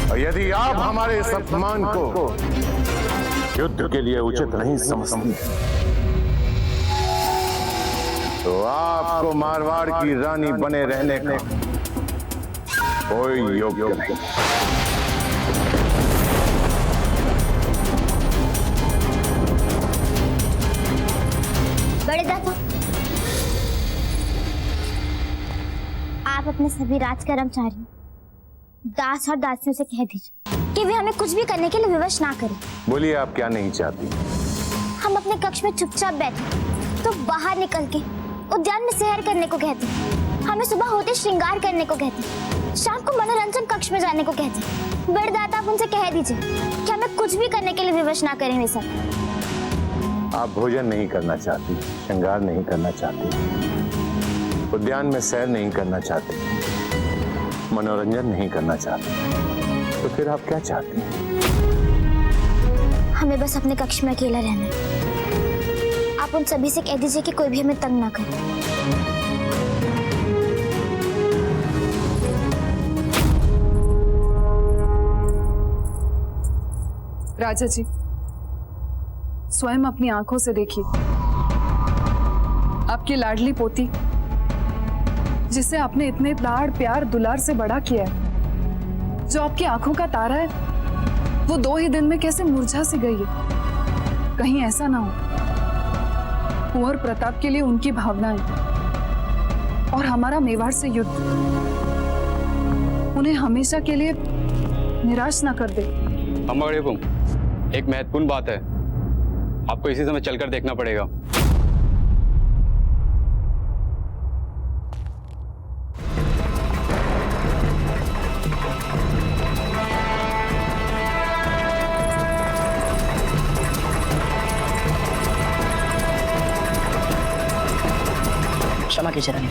और यदि आप हमारे इस अपमान को युद्ध के लिए उचित नहीं समझती तो आपको मारवाड़ की रानी बने रहने का कोई योग्य नहीं। बड़े दादा, आप अपने सभी राज कर्मचारी दास और दासियों से कह दीजिए कि वे हमें कुछ भी करने के लिए विवश ना करें। बोलिए, आप क्या नहीं चाहती? हम अपने कक्ष में चुपचाप बैठे तो बाहर निकल के उद्यान में सैर करने को कहते, हमें सुबह होते श्रृंगार करने को कहते, शाम को मनोरंजन कक्ष में जाने को कहते। बड़े दादा, आप उनसे कह दीजिए कि हमें कुछ भी करने के लिए विवश ना करें वे सब। आप भोजन नहीं करना चाहती, श्रृंगार नहीं करना चाहती, उद्यान में सैर नहीं करना चाहती, मनोरंजन नहीं करना चाहती, तो फिर आप क्या चाहती हैं? हमें बस अपने कक्ष में अकेला रहना है। आप उन सभी से कह दीजिए कि कोई भी हमें तंग ना करे। राजा जी, स्वयं अपनी आंखों से देखिए, आपकी लाडली पोती जिसे आपने इतने लाड़ प्यार दुलार से बड़ा किया है, जो आपकी आंखों का तारा है, वो 2 ही दिन में कैसे मुरझा सी गई है। कहीं ऐसा ना हो कुंवर प्रताप के लिए उनकी भावनाएं और हमारा मेवाड़ से युद्ध उन्हें हमेशा के लिए निराश ना कर दे। एक महत्वपूर्ण बात है, आपको इसी समय चलकर देखना पड़ेगा। क्षमा कीजिए रानी।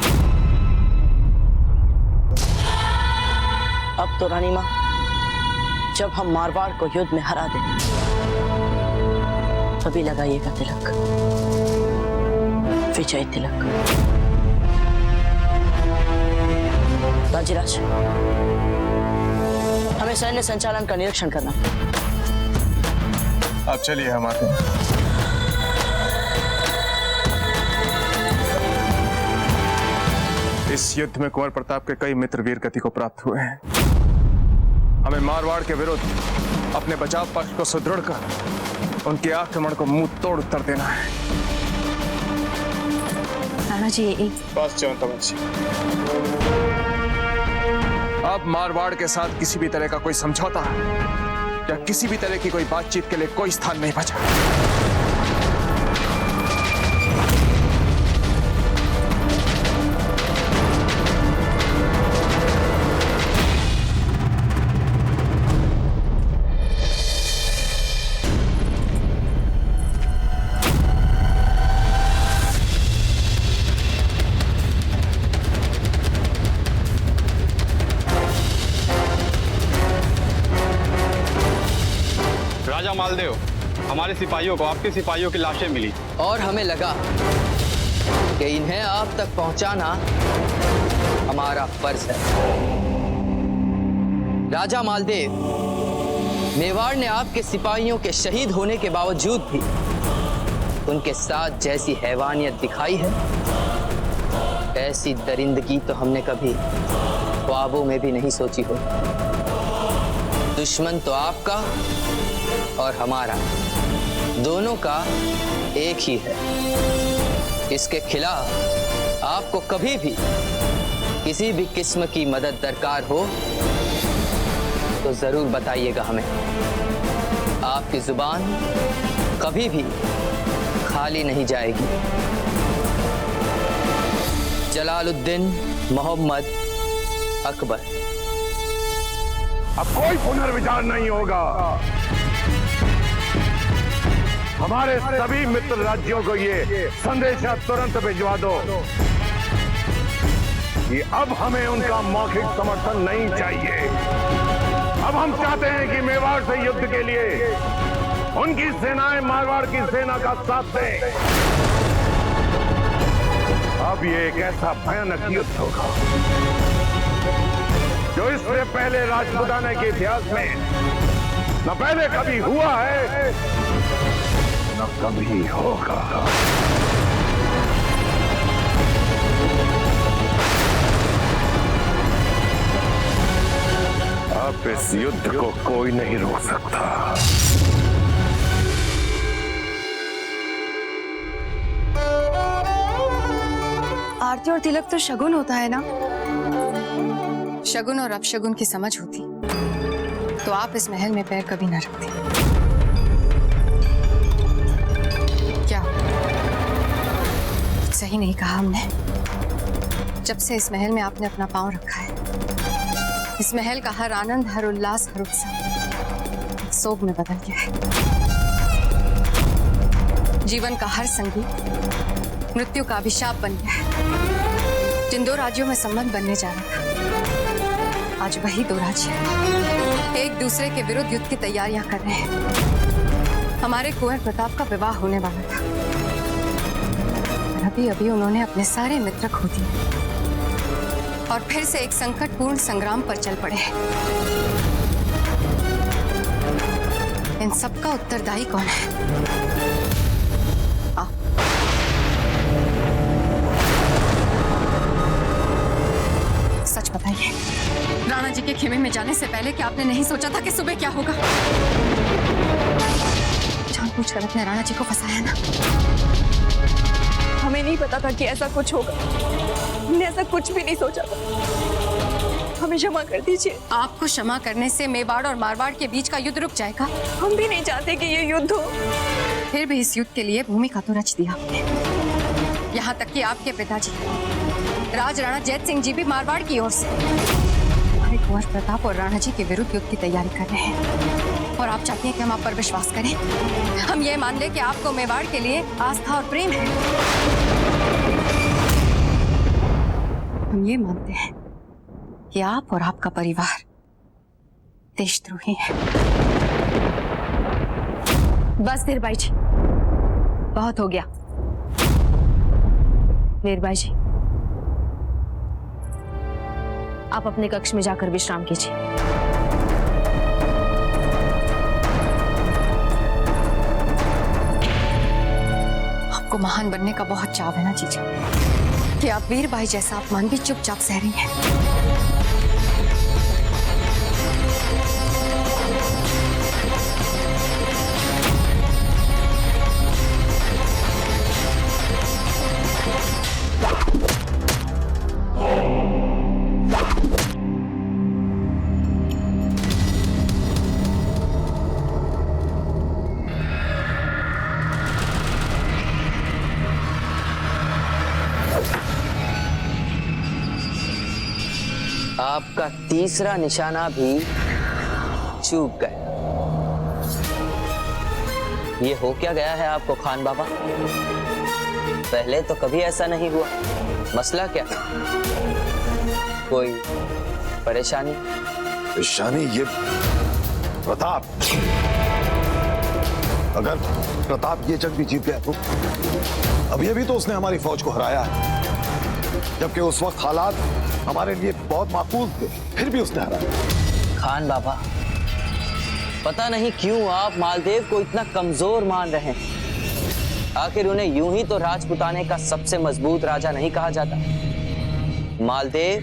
अब तो रानी माँ, जब हम मारवाड़ को युद्ध में हरा दें, तभी लगाइएगा तिलक, विजय तिलक। राजीराज, हमें सैन्य संचालन का निरीक्षण करना। आप चलिए, हम आते हैं। इस युद्ध में कुंवर प्रताप के कई मित्र वीर गति को प्राप्त हुए हैं। हमें मारवाड़ के विरुद्ध अपने बचाव पक्ष को सुदृढ़ कर उनके आक्रमण को मुंह तोड़ उत्तर देना है। नाना जी, बस जयवंतवंशी, अब मारवाड़ के साथ किसी भी तरह का कोई समझौता या किसी भी तरह की कोई बातचीत के लिए कोई स्थान नहीं बचा। राजा मालदेव, हमारे सिपाहियों को आपके सिपाहियों की लाशें मिली और हमें लगा कि इन्हें आप तक पहुंचाना हमारा फर्ज है। राजा मालदेव, मेवाड़ ने आपके सिपाहियों के शहीद होने के बावजूद भी उनके साथ जैसी हैवानियत दिखाई है, ऐसी दरिंदगी तो हमने कभी ख्वाबों में भी नहीं सोची हो। दुश्मन तो आपका और हमारा दोनों का एक ही है। इसके खिलाफ आपको कभी भी किसी भी किस्म की मदद दरकार हो तो जरूर बताइएगा हमें। आपकी जुबान कभी भी खाली नहीं जाएगी। जलालुद्दीन मोहम्मद अकबर। अब कोई पुनर्विचार नहीं होगा। हमारे सभी मित्र राज्यों को ये संदेशा तुरंत भिजवा दो कि अब हमें उनका मौखिक समर्थन नहीं चाहिए। अब हम चाहते हैं कि मेवाड़ से युद्ध के लिए उनकी सेनाएं मारवाड़ की सेना का साथ दें। अब ये एक ऐसा भयानक युद्ध होगा जो इससे पहले राजपुताना के इतिहास में न पहले कभी हुआ है न कभी होगा। अब इस युद्ध को कोई नहीं रोक सकता। आरती और तिलक तो शगुन होता है ना। शगुन और अपशगुन की समझ होती तो आप इस महल में पैर कभी ना रखते। क्या सही नहीं कहा हमने? जब से इस महल में आपने अपना पांव रखा है, इस महल का हर आनंद, हर उल्लास, हर उत्सव एक सोग में बदल गया है। जीवन का हर संगीत मृत्यु का अभिशाप बन गया है। जिन 2 राज्यों में संबंध बनने जा रहा था, आज वही 2 राज्य एक दूसरे के विरुद्ध युद्ध की तैयारियां कर रहे हैं। हमारे कुंवर प्रताप का विवाह होने वाला था, अभी अभी उन्होंने अपने सारे मित्र खो दिए और फिर से एक संकटपूर्ण संग्राम पर चल पड़े हैं। इन सब का उत्तरदायी कौन है? सच बताइए, राणा जी के खेमे में जाने से पहले क्या आपने नहीं सोचा था कि सुबह क्या होगा? जानबूझकर अपने राणा जी को फंसाया ना? हमें नहीं पता था कि ऐसा कुछ होगा। हमने ऐसा कुछ भी नहीं सोचा था। हमें क्षमा कर दीजिए। आपको क्षमा करने से मेवाड़ और मारवाड़ के बीच का युद्ध रुक जाएगा? हम भी नहीं चाहते कि ये युद्ध हो। फिर भी इस युद्ध के लिए भूमिका तो रच दिया आपने। यहाँ तक कि आपके पिताजी राज राणा जैत सिंह जी भी मारवाड़ की ओर से हमारे कुंवर प्रताप और राणा जी के विरुद्ध युद्ध की तैयारी कर रहे हैं। और आप चाहती हैं कि हम आप पर विश्वास करें? हम ये मान लें कि आपको मेवाड़ के लिए आस्था और प्रेम है। हम ये मानते हैं कि आप और आपका परिवार देशद्रोही है। बस वीरबाई जी, बहुत हो गया। वीरबाई जी, आप अपने कक्ष में जाकर विश्राम कीजिए। आपको महान बनने का बहुत चाव है ना जीजा, कि आप वीरबाई जैसा अपमान भी चुपचाप सह रही हैं। आपका तीसरा निशाना भी चूक गया। ये हो क्या गया है आपको खान बाबा? पहले तो कभी ऐसा नहीं हुआ। मसला क्या? कोई परेशानी? परेशानी ये प्रताप, अगर प्रताप ये जंग भी जीत गया तो अभी तो उसने हमारी फौज को हराया है, जबकि उस वक्त हालात हमारे लिए बहुत माकूल थे, फिर भी उसने हराया। खान बाबा, पता नहीं क्यों आप मालदेव को इतना कमजोर मान रहे हैं। आखिर उन्हें यूं ही तो राजपुताने का सबसे मजबूत राजा नहीं कहा जाता। मालदेव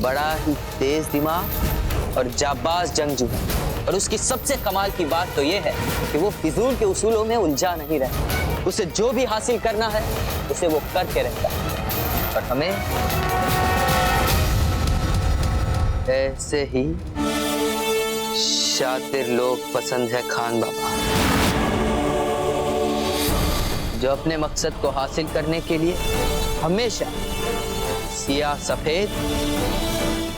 बड़ा ही तेज दिमाग और जाबाज जंगजू है, और उसकी सबसे कमाल की बात तो यह है कि वो फिजूल के उसूलों में उलझा नहीं रहता। उसे जो भी हासिल करना है उसे वो करके रहता है। और हमें ऐसे ही शातिर लोग पसंद है खान बाबा, जो अपने मकसद को हासिल करने के लिए हमेशा सियाह सफेद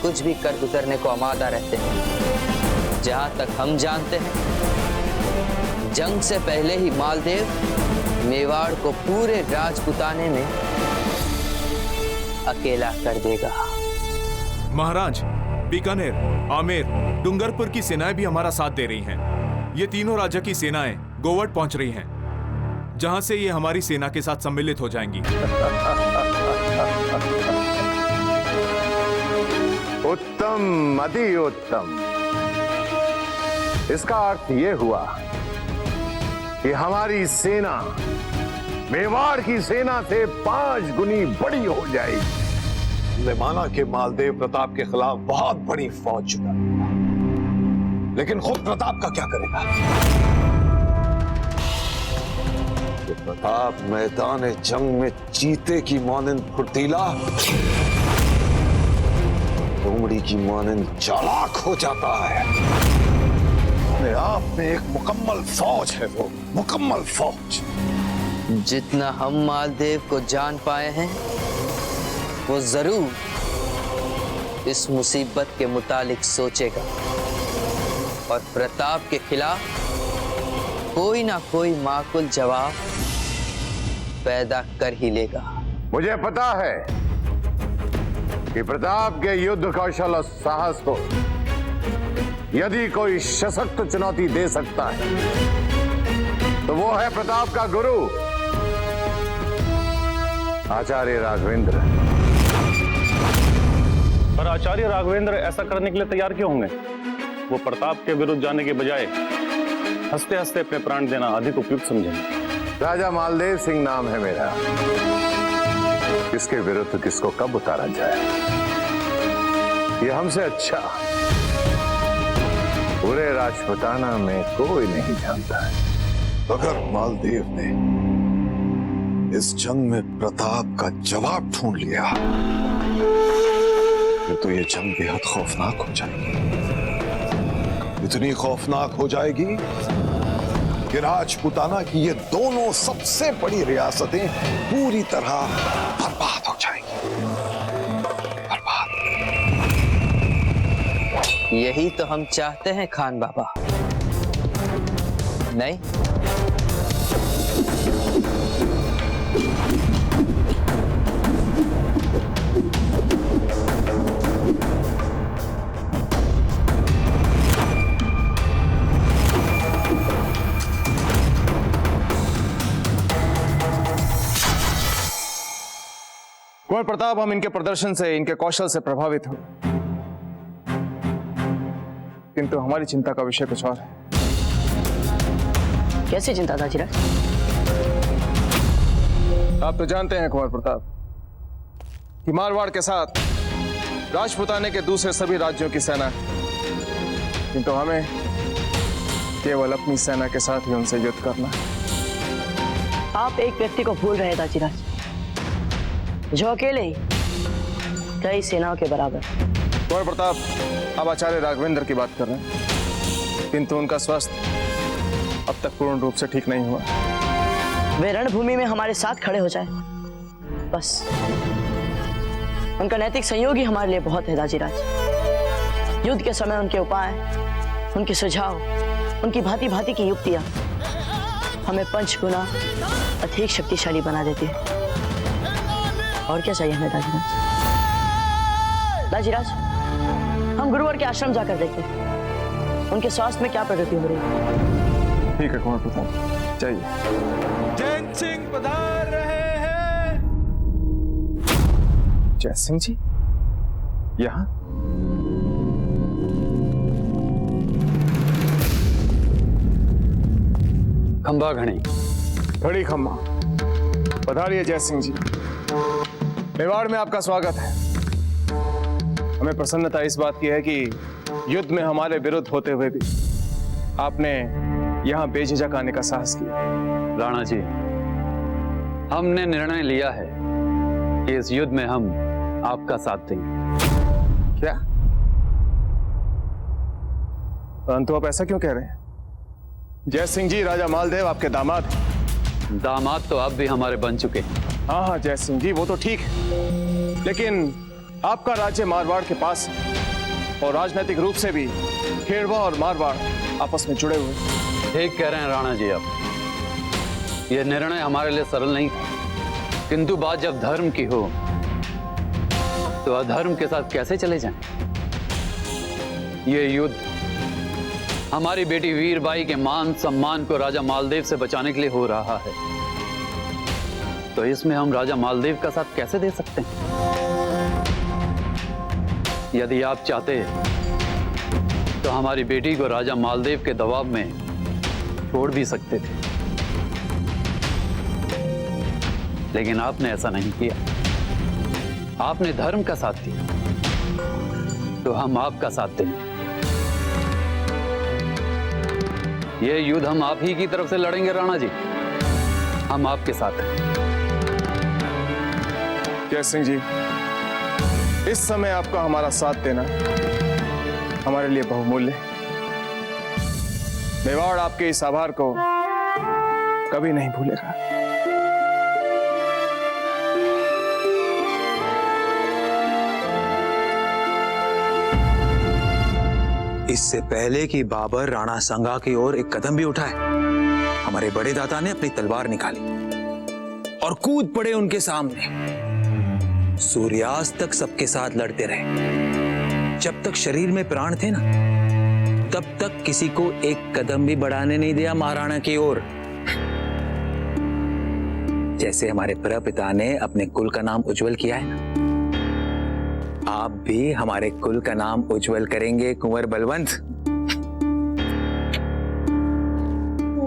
कुछ भी कर गुजरने को आमादा रहते हैं। जहां तक हम जानते हैं, जंग से पहले ही मालदेव मेवाड़ को पूरे राजपुताने में अकेला कर देगा। महाराज, बीकानेर, आमेर, डूंगरपुर की सेनाएं भी हमारा साथ दे रही हैं। ये तीनों राजा की सेनाएं गोवट पहुंच रही हैं, जहां से ये हमारी सेना के साथ सम्मिलित हो जाएंगी। उत्तम, अति उत्तम। इसका अर्थ यह हुआ कि हमारी सेना मेवाड़ की सेना से 5 गुनी बड़ी हो जाएगी। हमने माना कि मालदेव प्रताप के खिलाफ बहुत बड़ी फौज जुटा, लेकिन खुद प्रताप का क्या करेगा? प्रताप मैदान जंग में चीते की मानंद फुर्तीला, लोमड़ी की मानंद चालाक हो जाता है। अपने आप में एक मुकम्मल फौज है वो, मुकम्मल फौज। जितना हम मालदेव को जान पाए हैं वो जरूर इस मुसीबत के मुतालिक सोचेगा और प्रताप के खिलाफ कोई ना कोई माकूल जवाब पैदा कर ही लेगा। मुझे पता है कि प्रताप के युद्ध कौशल और साहस को यदि कोई सशक्त चुनौती दे सकता है तो वो है प्रताप का गुरु आचार्य राघवेंद्र। पर आचार्य राघवेंद्र ऐसा करने के लिए तैयार क्यों होंगे? वो प्रताप के विरुद्ध जाने के बजाय हंसते हंसते अपने प्राण देना अधिक उपयुक्त समझेंगे। राजा मालदेव सिंह नाम है मेरा। किसके विरुद्ध किसको कब उतारा जाए ये हमसे अच्छा पूरे राजपुताना में कोई नहीं जानता है। अगर मालदेव ने इस जंग में प्रताप का जवाब ढूंढ लिया फिर तो ये जंग बेहद खौफनाक हो जाएगी। इतनी खौफनाक हो जाएगी कि राजपुताना की ये दोनों सबसे बड़ी रियासतें पूरी तरह बर्बाद हो जाएंगी। बर्बाद। यही तो हम चाहते हैं खान बाबा, नहीं? कुंवर प्रताप, हम इनके प्रदर्शन से, इनके कौशल से प्रभावित हुए, किंतु हमारी चिंता का विषय कुछ और है। कैसी चिंता दाजीराज? आप तो जानते हैं कुंवर प्रताप कि मारवाड़ के साथ राजपुताने के दूसरे सभी राज्यों की सेना है, किंतु हमें केवल अपनी सेना के साथ ही उनसे युद्ध करना है। आप एक व्यक्ति को भूल रहे दाजीराज, जो अकेले ही कई सेनाओं के बराबर। कुंवर प्रताप, आप आचार्य राघवेंद्र की बात कर रहे हैं, किंतु उनका स्वास्थ्य अब तक पूर्ण रूप से ठीक नहीं हुआ। वे रणभूमि में हमारे साथ खड़े हो जाए बस। उनका नैतिक सहयोग ही हमारे लिए बहुत है दाजीराज। युद्ध के समय उनके उपाय, उनके सुझाव, उनकी भांति भांति की युक्तियां हमें 5 गुना अधिक शक्तिशाली बना देती है। और क्या चाहिए हमें दाजीराज? दाजीराज, हम गुरुवर के आश्रम जाकर देखते हैं उनके स्वास्थ्य में क्या प्रगति हो रही है। ठीक है कुंवर प्रताप, चाहिए। जैन सिंह पधार रहे हैं। जय सिंह जी यहाँ? खंबा घड़ी। घड़ी खंबा। पधारिए जय सिंह जी। मेवाड़ में आपका स्वागत है। हमें प्रसन्नता इस बात की है कि युद्ध में हमारे विरुद्ध होते हुए भी आपने यहाँ बेझिझक आने का साहस किया। राणा जी, हमने निर्णय लिया है कि इस युद्ध में हम आपका साथ देंगे। क्या? परंतु आप ऐसा क्यों कह रहे हैं? जय सिंह जी, राजा मालदेव आपके दामाद हैं। दामाद तो आप भी हमारे बन चुके हैं। हाँ हाँ जय सिंह जी, वो तो ठीक है, लेकिन आपका राज्य मारवाड़ के पास है और राजनीतिक रूप से भी खेड़वा और मारवाड़ आपस में जुड़े हुए। ठीक कह रहे हैं राणा जी आप। यह निर्णय हमारे लिए सरल नहीं था, किंतु बात जब धर्म की हो तो अधर्म के साथ कैसे चले जाएं? यह युद्ध हमारी बेटी वीरबाई के मान सम्मान को राजा मालदेव से बचाने के लिए हो रहा है, तो इसमें हम राजा मालदेव का साथ कैसे दे सकते हैं? यदि आप चाहते तो हमारी बेटी को राजा मालदेव के दबाव में छोड़ भी सकते थे, लेकिन आपने ऐसा नहीं किया। आपने धर्म का साथ दिया, तो हम आपका साथ देंगे। यह युद्ध हम आप ही की तरफ से लड़ेंगे राणा जी। हम आपके साथ हैं। जय सिंह जी, इस समय आपका हमारा साथ देना हमारे लिए बहुमूल्य है। मेवाड़ आपके इस आभार को कभी नहीं भूलेगा। इससे पहले कि बाबर राणा संगा की ओर एक कदम भी उठाए, हमारे बड़े दादा ने अपनी तलवार निकाली और कूद पड़े उनके सामने। सूर्यास्त तक सबके साथ लड़ते रहे। जब तक शरीर में प्राण थे ना, तब तक किसी को एक कदम भी बढ़ाने नहीं दिया महाराणा की ओर। जैसे हमारे प्रपिता ने अपने कुल का नाम उज्जवल किया है ना, आप भी हमारे कुल का नाम उज्जवल करेंगे कुंवर बलवंत।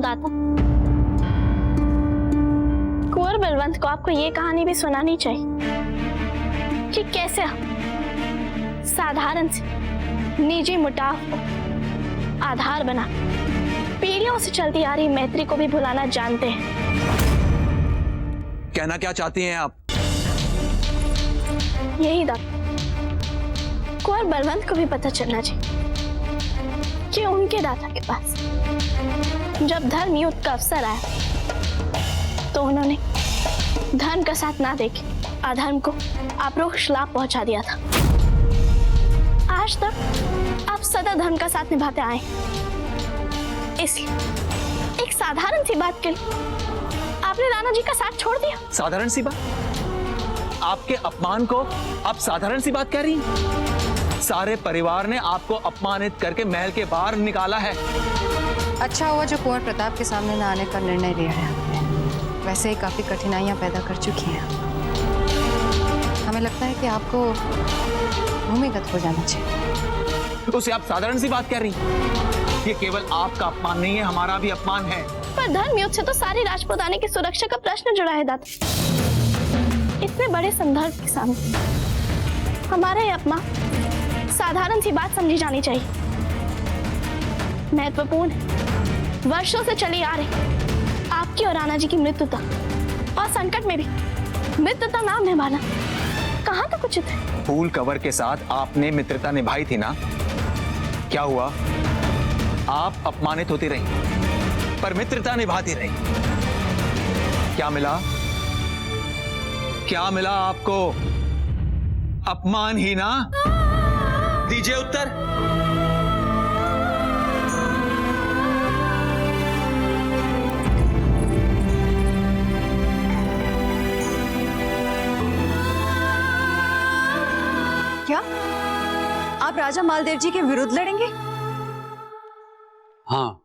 दादा, कुंवर बलवंत को आपको ये कहानी भी सुनानी चाहिए कि कैसे हम साधारण से निजी मुटाव को आधार बना पीढ़ियों से चलती आ रही मैत्री को भी भुलाना जानते हैं। कहना क्या चाहती हैं आप? यही दादा, कुंवर बलवंत को भी पता चलना चाहिए कि उनके दादा के पास जब धर्म युद्ध का अवसर आया तो उन्होंने धर्म का साथ ना देके अधर्म को अपरोक्ष लाभ पहुंचा दिया था। आज तक आप सदा धर्म का साथ निभाते आए, इसलिए एक साधारण सी बात के लिए आपने राणा जी का साथ छोड़ दिया। साधारण सी बात? आपके अपमान को आप साधारण सी बात कह रही हैं? सारे परिवार ने आपको अपमानित करके महल के बाहर निकाला है। अच्छा हुआ जो कुंवर प्रताप के सामने न आने का निर्णय लिया है आपने। वैसे ही काफी कठिनाइयां पैदा कर चुकी हैं। हमें लगता है कि आपको भूमिगत हो जाना चाहिए। उसे आप साधारण सी बात कह रही हैं? ये केवल आपका अपमान नहीं है, हमारा भी अपमान है। पर धर्म युद्ध से तो सारी राजपूताने की सुरक्षा का प्रश्न जुड़ा है दादा। इतने बड़े संदर्भ के सामने हमारा ये अपमान साधारण सी बात समझी जानी चाहिए। महत्वपूर्ण है, वर्षों से चली आ रही आपकी और राणा जी की मित्रता, और संकट में भी मित्रता नाम निभाना कहाँ तक उचित है? फूल कवर के साथ आपने मित्रता निभाई थी ना, क्या हुआ? आप अपमानित होती रही पर मित्रता निभाती रही। क्या मिला? क्या मिला आपको? अपमान ही ना? दीजिए उत्तर। क्या आप राजा मालदेव जी के विरुद्ध लड़ेंगे? हाँ।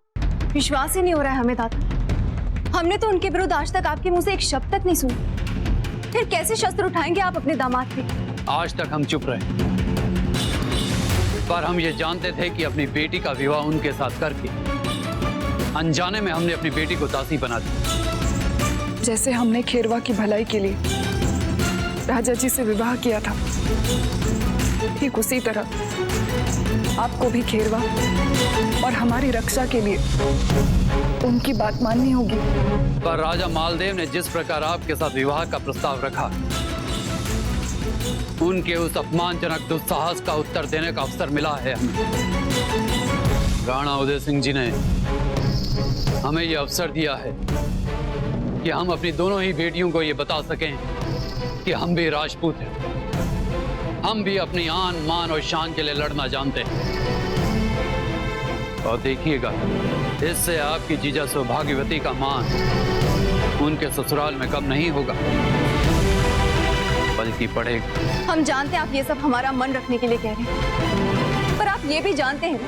विश्वास ही नहीं हो रहा है हमें दादा। हमने तो उनके विरुद्ध आज तक आपके मुंह से एक शब्द तक नहीं सुना। फिर कैसे शस्त्र उठाएंगे आप अपने दामाद पे? आज तक हम चुप रहे, पर हम ये जानते थे कि अपनी बेटी का विवाह उनके साथ करके अनजाने में हमने अपनी बेटी को दासी बना दी। जैसे हमने खेरवा की भलाई के लिए राजा जी से विवाह किया था, ठीक उसी तरह आपको भी खेरवा और हमारी रक्षा के लिए उनकी बात माननी होगी। पर राजा मालदेव ने जिस प्रकार आपके साथ विवाह का प्रस्ताव रखा, उनके उस अपमानजनक दुस्साहस का उत्तर देने का अवसर मिला है हमें। राणा उदय सिंह जी ने हमें यह अवसर दिया है कि हम अपनी दोनों ही बेटियों को ये बता सकें कि हम भी राजपूत हैं, हम भी अपनी आन मान और शान के लिए लड़ना जानते हैं। और देखिएगा, इससे आपकी जीजा सौभाग्यवती का मान उनके ससुराल में कम नहीं होगा, बल्कि बढ़ेगा। हम जानते हैं आप ये सब हमारा मन रखने के लिए कह रहे हैं, पर आप ये भी जानते हैं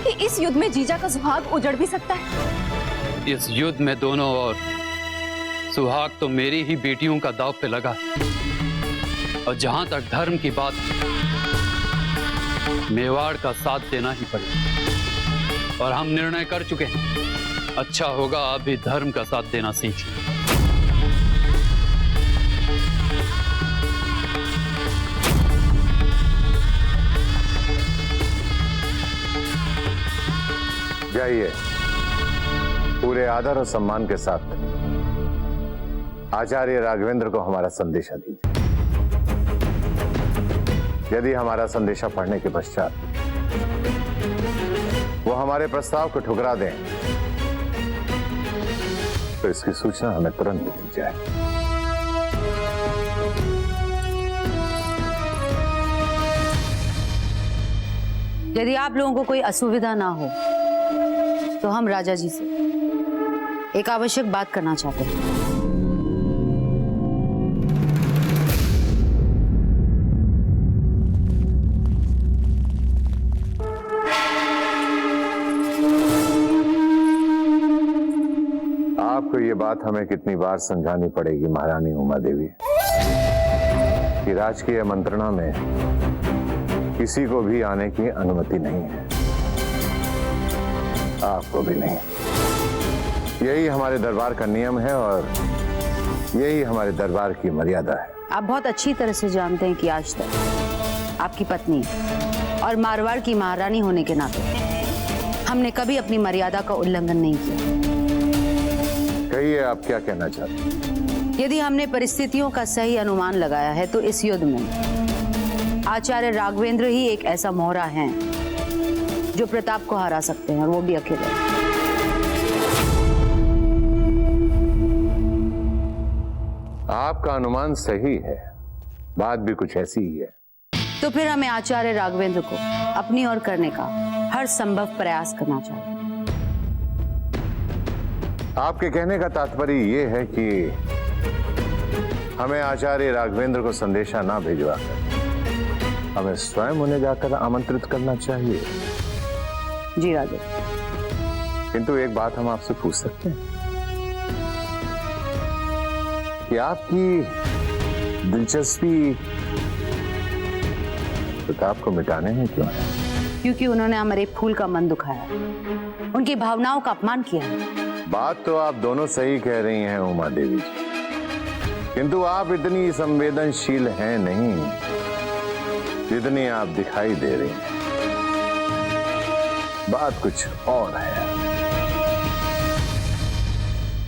कि इस युद्ध में जीजा का सुहाग उजड़ भी सकता है। इस युद्ध में दोनों और सुहाग तो मेरी ही बेटियों का दांव पे लगा, और जहां तक धर्म की बात, मेवाड़ का साथ देना ही पड़ेगा। और हम निर्णय कर चुके हैं, अच्छा होगा आप भी धर्म का साथ देना सीख लें। जाइए पूरे आदर और सम्मान के साथ आचार्य राघवेंद्र को हमारा संदेशा दीजिए। यदि हमारा संदेशा पढ़ने के पश्चात वो हमारे प्रस्ताव को ठुकरा दें तो इसकी सूचना हमें तुरंत दी जाए। यदि आप लोगों को कोई असुविधा ना हो तो हम राजा जी से एक आवश्यक बात करना चाहते हैं। आपको ये बात हमें कितनी बार समझानी पड़ेगी महारानी उमा देवी कि राजकीय मंत्रणा में किसी को भी आने की अनुमति नहीं है, आपको भी नहीं। यही हमारे दरबार का नियम है और यही हमारे दरबार की मर्यादा है। आप बहुत अच्छी तरह से जानते हैं कि आज तक आपकी पत्नी और मारवाड़ की महारानी होने के नाते हमने कभी अपनी मर्यादा का उल्लंघन नहीं किया। कहिए, आप क्या कहना चाहते हैं? यदि हमने परिस्थितियों का सही अनुमान लगाया है तो इस युद्ध में आचार्य राघवेंद्र ही एक ऐसा मोहरा है जो प्रताप को हरा सकते हैं, और वो भी अकेले। आपका अनुमान सही है, बात भी कुछ ऐसी ही है। तो फिर हमें आचार्य राघवेंद्र को अपनी ओर करने का हर संभव प्रयास करना चाहिए। आपके कहने का तात्पर्य ये है कि हमें आचार्य राघवेंद्र को संदेशा ना भिजवाकर हमें स्वयं उन्हें जाकर आमंत्रित करना चाहिए। जी राजा। किंतु एक बात हम आपसे पूछ सकते हैं कि आपकी दिलचस्पी प्रताप को मिटाने में क्यों है? क्योंकि उन्होंने हमारे फूल का मन दुखाया, उनकी भावनाओं का अपमान किया है। बात तो आप दोनों सही कह रही हैं उमा देवी जी, किंतु आप इतनी संवेदनशील हैं नहीं जितनी आप दिखाई दे रही हैं। बात कुछ और है,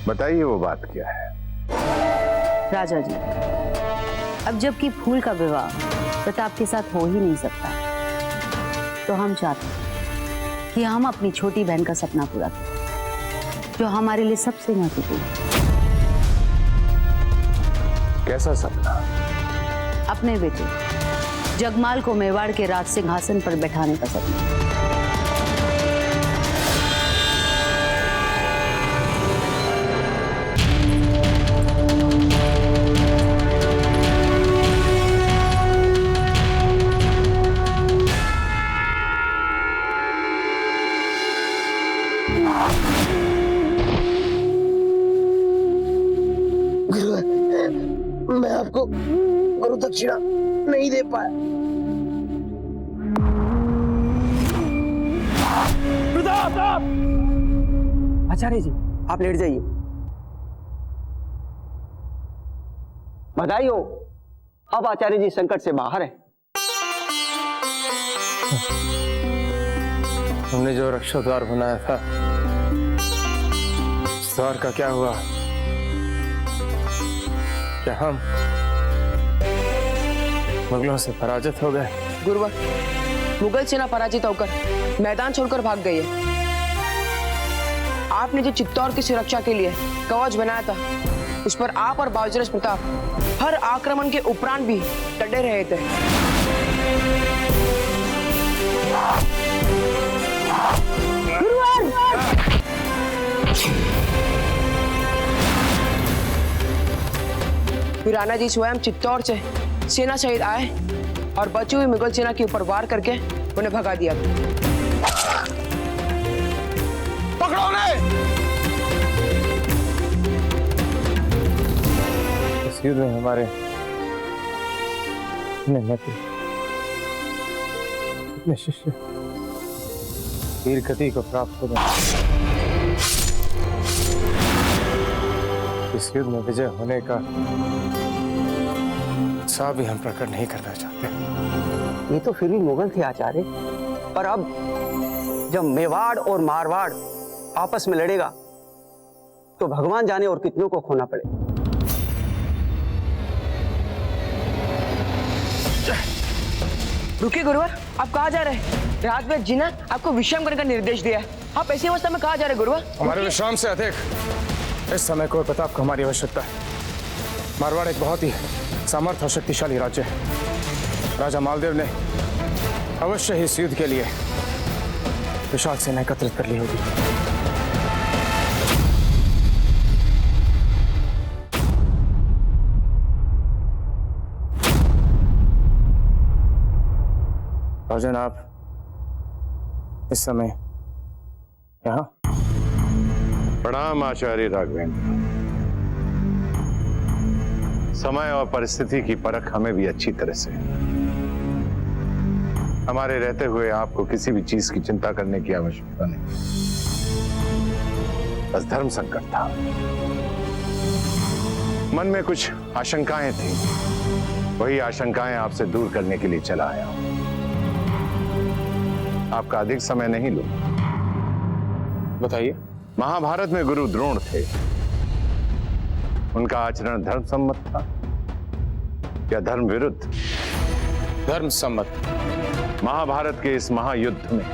बताइए वो बात क्या है? राजा जी, अब जबकि फूल का विवाह प्रताप के साथ हो ही नहीं सकता, तो हम चाहते हैं कि हम अपनी छोटी बहन का सपना पूरा करें, जो हमारे लिए सबसे महत्वपूर्ण है। कैसा सपना? अपने बेटे जगमाल को मेवाड़ के राज सिंहासन पर बैठाने का सपना। मैं आपको गुरु दक्षिणा नहीं दे पाया। आचार्य जी, आप लेट जाइए। बधाई हो, अब आचार्य जी संकट से बाहर है। हमने जो रक्षा द्वार बनाया था, उस द्वार का क्या हुआ? क्या हम मुगलों से पराजित हो गए? गुरुवर, मुगल सेना पराजित होकर मैदान छोड़कर भाग गई है। आपने जो चित्तौड़ की सुरक्षा के लिए कवच बनाया था, उस पर आप और बाजीराव प्रताप हर आक्रमण के उपरांत भी डटे रहे थे। फिर राणा जी स्वयं चित्तौड़ से सेना सहित आए और बची हुई मुगल सेना के ऊपर वार करके उन्हें भगा दिया। पकड़ो उन्हें! इस युद्ध में हमारे अपने शिष्य वीर गति को प्राप्त हो गए। इस युद्ध में विजय होने का उत्साह भी हम प्रकट नहीं करना चाहते। ये तो फिर भी मुगल थे आचार्य, पर अब जब मेवाड़ और मारवाड़ आपस में लड़ेगा तो भगवान जाने और कितनों को खोना पड़े। रुकिए गुरुवर, आप कहाँ जा रहे हैं? रात में जिना आपको विश्राम करने का निर्देश दिया है, आप ऐसी अवस्था में कहाँ जा रहे हैं गुरुवर? हमारे विश्राम से अधिक इस समय को प्रताप को हमारी आवश्यकता है। मारवाड़ एक बहुत ही सामर्थ्य और शक्तिशाली राज्य है। राजा मालदेव ने अवश्य ही इस युद्ध के लिए विशाल सेना एकत्रित कर ली होगी। राजन, आप इस समय यहाँ? प्रणाम आचार्य राघवेंद्र। समय और परिस्थिति की परख हमें भी अच्छी तरह से। हमारे रहते हुए आपको किसी भी चीज की चिंता करने की आवश्यकता नहीं। बस धर्म संकट था, मन में कुछ आशंकाएं थी, वही आशंकाएं आपसे दूर करने के लिए चला आया हूं। आपका अधिक समय नहीं लूं। बताइए। महाभारत में गुरु द्रोण थे, उनका आचरण धर्म सम्मत था या धर्म विरुद्ध? धर्म सम्मत। महाभारत के इस महायुद्ध में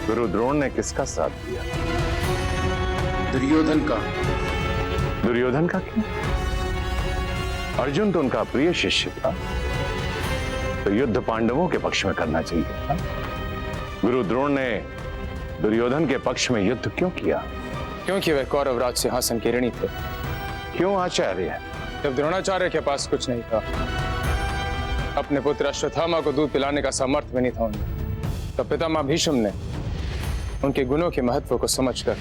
गुरु द्रोण ने किसका साथ दिया? दुर्योधन का। दुर्योधन का क्यों? अर्जुन तो उनका प्रिय शिष्य था, तो युद्ध पांडवों के पक्ष में करना चाहिए था। गुरु द्रोण ने दुर्योधन के पक्ष में युद्ध क्यों किया? क्योंकि वे कौरव राज सिंहासन के ऋणी थे। क्यों आचार्य? जब द्रोणाचार्य के पास कुछ नहीं था, अपने पुत्र अश्वत्थामा को दूध पिलाने का सामर्थ्य भी नहीं था उनमें, तब पितामह भीष्म ने उनके गुणों के महत्व को समझकर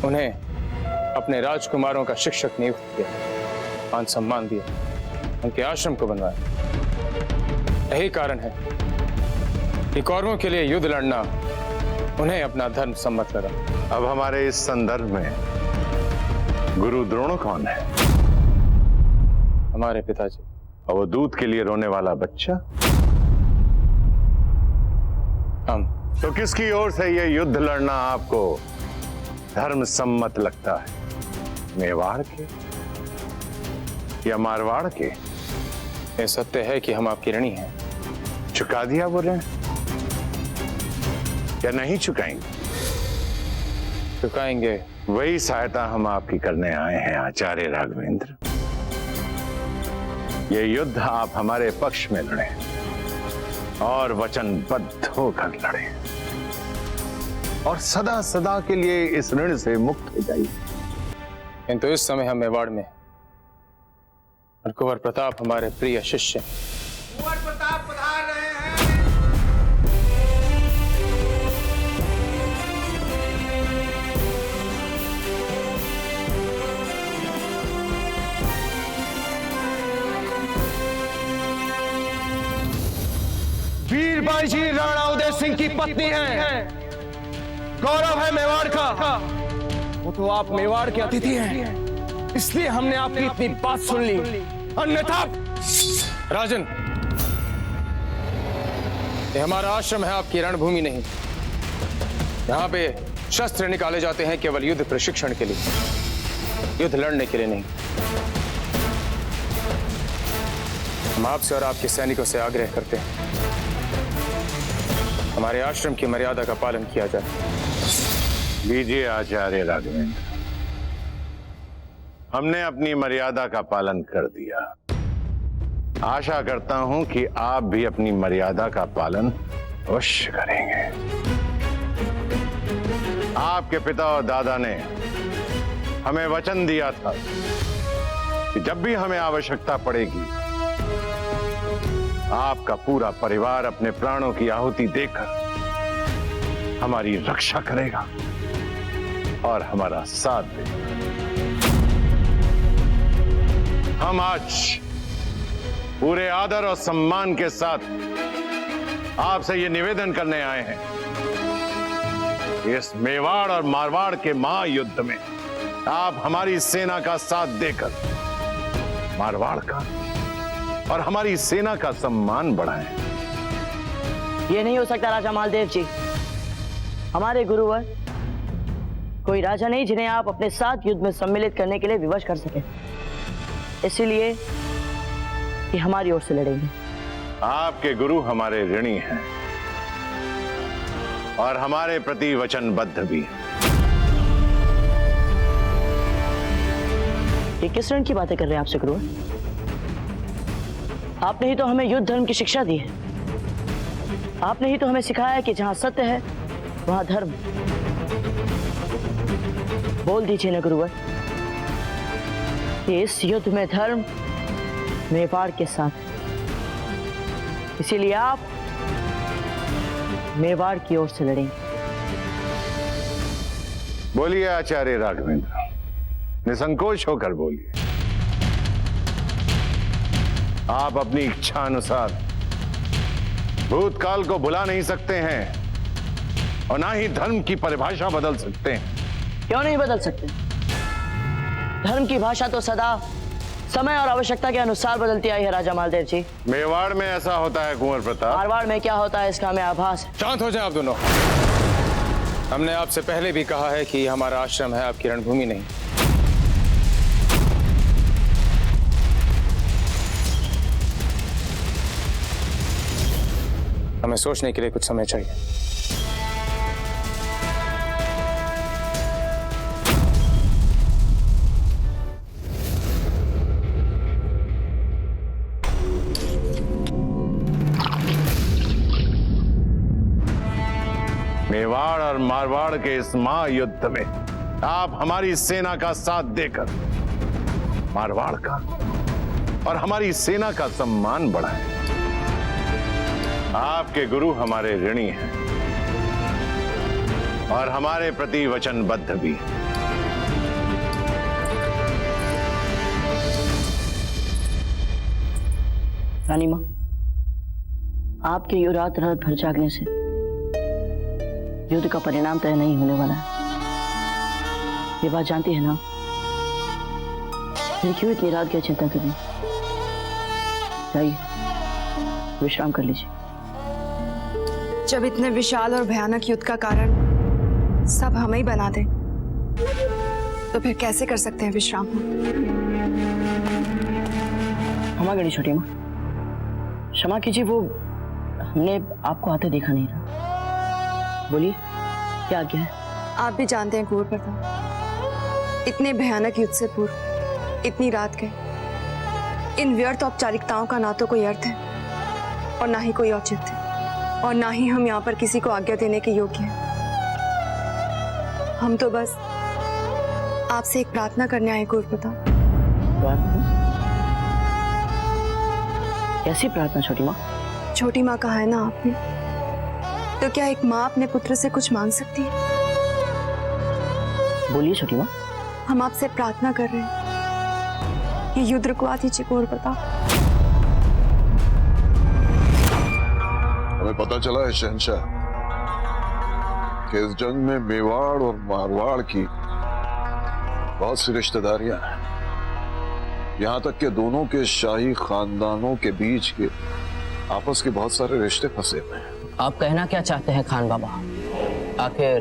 उन्हें अपने राजकुमारों का शिक्षक नियुक्त किया, मान सम्मान दिया, उनके आश्रम को बनवाया। यही कारण है कि कौरवों के लिए युद्ध लड़ना उन्हें अपना धर्म सम्मत लगा। अब हमारे इस संदर्भ में गुरु द्रोण कौन है? हमारे पिताजी। और वो दूध के लिए रोने वाला बच्चा? हम। तो किसकी ओर से ये युद्ध लड़ना आपको धर्म सम्मत लगता है? मेवाड़ के या मारवाड़ के? ये सत्य है कि हम आपकी ऋणी हैं। चुका दिया बोल रहे हैं या नहीं चुकाएंगे? चुकाएंगे। वही सहायता हम आपकी करने आए हैं आचार्य राघवेंद्र। ये युद्ध आप हमारे पक्ष में लड़े और वचनबद्ध होकर लड़े और सदा सदा के लिए इस ऋण से मुक्त हो जाइए। किंतु इस समय हम मेवाड़ में और कुंवर प्रताप हमारे प्रिय शिष्य। कुंवर प्रताप पधार रहे हैं। वीरबाई जी राणा उदय सिंह की पत्नी हैं। गौरव है मेवाड़ का। वो तो आप मेवाड़ के अतिथि हैं, इसलिए हमने आपकी इतनी बात सुन ली, अन्यथा। राजन, ये हमारा आश्रम है, आपकी रणभूमि नहीं। यहाँ पे शस्त्र निकाले जाते हैं केवल युद्ध प्रशिक्षण के लिए, युद्ध लड़ने के लिए नहीं। हम आपसे और आपके सैनिकों से आग्रह करते हैं, हमारे आश्रम की मर्यादा का पालन किया जाए। लीजिए आचार्य राघवेंद्र, हमने अपनी मर्यादा का पालन कर दिया। आशा करता हूं कि आप भी अपनी मर्यादा का पालन अवश्य करेंगे। आपके पिता और दादा ने हमें वचन दिया था कि जब भी हमें आवश्यकता पड़ेगी, आपका पूरा परिवार अपने प्राणों की आहुति देकर हमारी रक्षा करेगा और हमारा साथ देगा। हम आज पूरे आदर और सम्मान के साथ आपसे ये निवेदन करने आए हैं, इस मेवाड़ और मारवाड़ के महायुद्ध में आप हमारी सेना का साथ देकर मारवाड़ का और हमारी सेना का सम्मान बढ़ाएं। ये नहीं हो सकता राजा मालदेव जी। हमारे गुरुवर कोई राजा नहीं जिन्हें आप अपने साथ युद्ध में सम्मिलित करने के लिए विवश कर सके। इसीलिए कि हमारी ओर से लड़ेंगे। आपके गुरु हमारे ऋणी हैं और हमारे प्रति वचनबद्ध भी हैं। ये किस रण की बातें कर रहे हैं आपसे गुरु? आपने ही तो हमें युद्ध धर्म की शिक्षा दी है। आपने ही तो हमें सिखाया है कि जहां सत्य है वहां धर्म। बोल दीजिए ना गुरुवर कि इस युद्ध में धर्म मेवाड़ के साथ है, इसीलिए आप मेवाड़ की ओर से लड़ेंगे। बोलिए आचार्य राघवेंद्र, निसंकोच होकर बोलिए। आप अपनी इच्छा अनुसार भूतकाल को भुला नहीं सकते हैं और ना ही धर्म की परिभाषा बदल सकते हैं। क्यों नहीं बदल सकते? धर्म की भाषा तो सदा समय और आवश्यकता के अनुसार बदलती आई है राजा मालदेव जी। मेवाड़ में ऐसा होता है कुंवर प्रताप। मारवाड़ में क्या होता है इसका हमें आभास है। शांत हो जाएं आप दोनों। हमने आपसे पहले भी कहा है कि हमारा आश्रम है, आपकी रणभूमि नहीं। हमें सोचने के लिए कुछ समय चाहिए। मेवाड़ और मारवाड़ के इस महायुद्ध में आप हमारी सेना का साथ देकर मारवाड़ का और हमारी सेना का सम्मान बढ़ाएं। आपके गुरु हमारे ऋणी हैं और हमारे प्रति वचनबद्ध भी। रानी मां, आपके यो रात रात भर जागने से युद्ध का परिणाम तय नहीं होने वाला है, ये बात जानती है ना? फिर क्यों इतनी रात की चिंता करें? जाइए विश्राम कर लीजिए। जब इतने विशाल और भयानक युद्ध का कारण सब हमें ही बना दे, तो फिर कैसे कर सकते हैं विश्राम? क्षमा करिए छोटी माँ, क्षमा कीजिए, वो हमने आपको आते देखा नहीं था। बोलिए क्या आज्ञा है? आप भी जानते हैं कुंवर प्रताप, इतने भयानक युद्ध से पूर्व इतनी रात गए। इन व्यर्थ औपचारिकताओं का ना तो कोई अर्थ है और ना ही कोई औचित्य, और ना ही हम यहाँ पर किसी को आज्ञा देने के योग्य हैं। हम तो बस आपसे एक प्रार्थना करने आए कुंवर प्रताप। कैसी प्रार्थना छोटी माँ? छोटी माँ कहा है ना आपने, तो क्या एक माँ अपने पुत्र से कुछ मांग सकती है? बोलिए छोटी माँ। हम आपसे प्रार्थना कर रहे हैं, ये युद्ध रुकवा दीजिए कुंवर प्रताप। हमें पता चला है शहंशाह कि इस जंग में मेवाड़ और मारवाड़ की बहुत सी रिश्तेदारियां हैं। यहां तक कि दोनों के शाही खानदानों के बीच के आपस के बहुत सारे रिश्ते फंसे हुए हैं। आप कहना क्या चाहते हैं खान बाबा? आखिर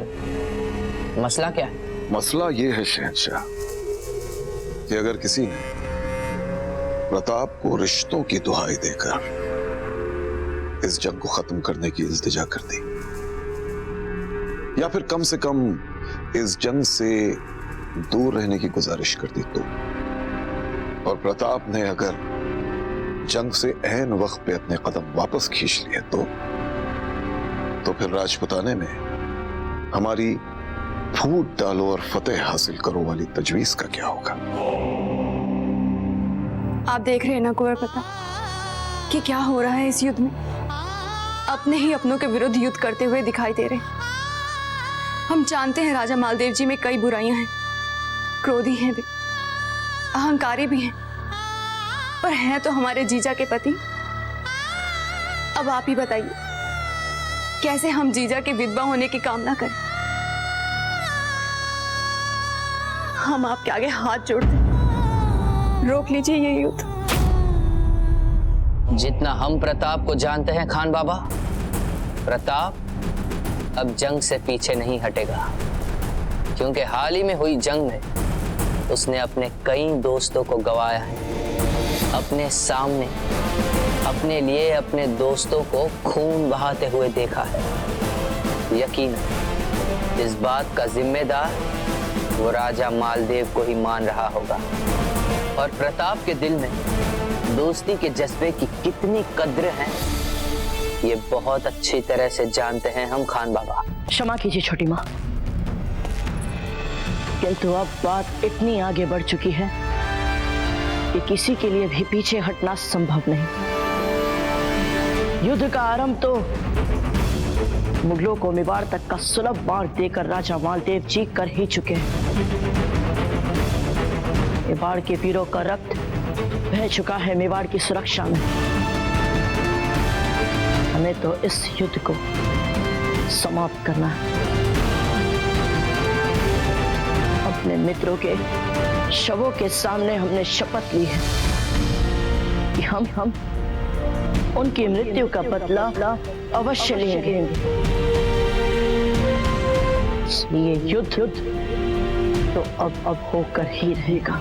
मसला क्या है? मसला ये है शहंशाह कि अगर किसी ने प्रताप को रिश्तों की दुहाई देकर इस जंग को खत्म करने की इल्तिजा कर दी, या फिर कम से कम इस जंग से दूर रहने की गुजारिश कर दी, तो और प्रताप ने अगर जंग से ऐन वक्त पे अपने कदम वापस खींच लिए, तो फिर राजपुताने में हमारी फूट डालो और फतेह हासिल करो वाली तजवीज का क्या होगा? आप देख रहे हैं ना कुंवर प्रताप कि क्या हो रहा है इस युद्ध में। अपने ही अपनों के विरुद्ध युद्ध करते हुए दिखाई दे रहे हैं। हम जानते हैं राजा मालदेव जी में कई बुराइयां हैं, क्रोधी हैं भी, अहंकारी भी हैं, पर हैं तो हमारे जीजा के पति। अब आप ही बताइए, कैसे हम जीजा के विधवा होने की कामना करें? हम आपके आगे हाथ जोड़ते हैं, रोक लीजिए ये युद्ध। जितना हम प्रताप को जानते हैं खान बाबा, प्रताप अब जंग से पीछे नहीं हटेगा, क्योंकि हाल ही में हुई जंग में उसने अपने कई दोस्तों को गंवाया है। अपने सामने अपने लिए अपने दोस्तों को खून बहाते हुए देखा है। यकीनन इस बात का जिम्मेदार वो राजा मालदेव को ही मान रहा होगा। और प्रताप के दिल में दोस्ती के जज्बे की कितनी कद्र है ये बहुत अच्छी तरह से जानते हैं हम खान बाबा। क्षमा कीजिए छोटी माँ, किंतु अब बात इतनी आगे बढ़ चुकी है कि किसी के लिए भी पीछे हटना संभव नहीं। युद्ध का आरंभ तो मुगलों को मेवाड़ तक का सुलभ मार्ग देकर राजा मालदेव जी कर ही चुके हैं। मेवाड़ के वीरों का रक्त बह चुका है मेवाड़ की सुरक्षा में। हमें तो इस युद्ध को समाप्त करना है। अपने मित्रों के शवों के सामने हमने शपथ ली है कि हम उनकी मृत्यु का बदला अवश्य लेंगे। ये युद्ध तो अब होकर ही रहेगा।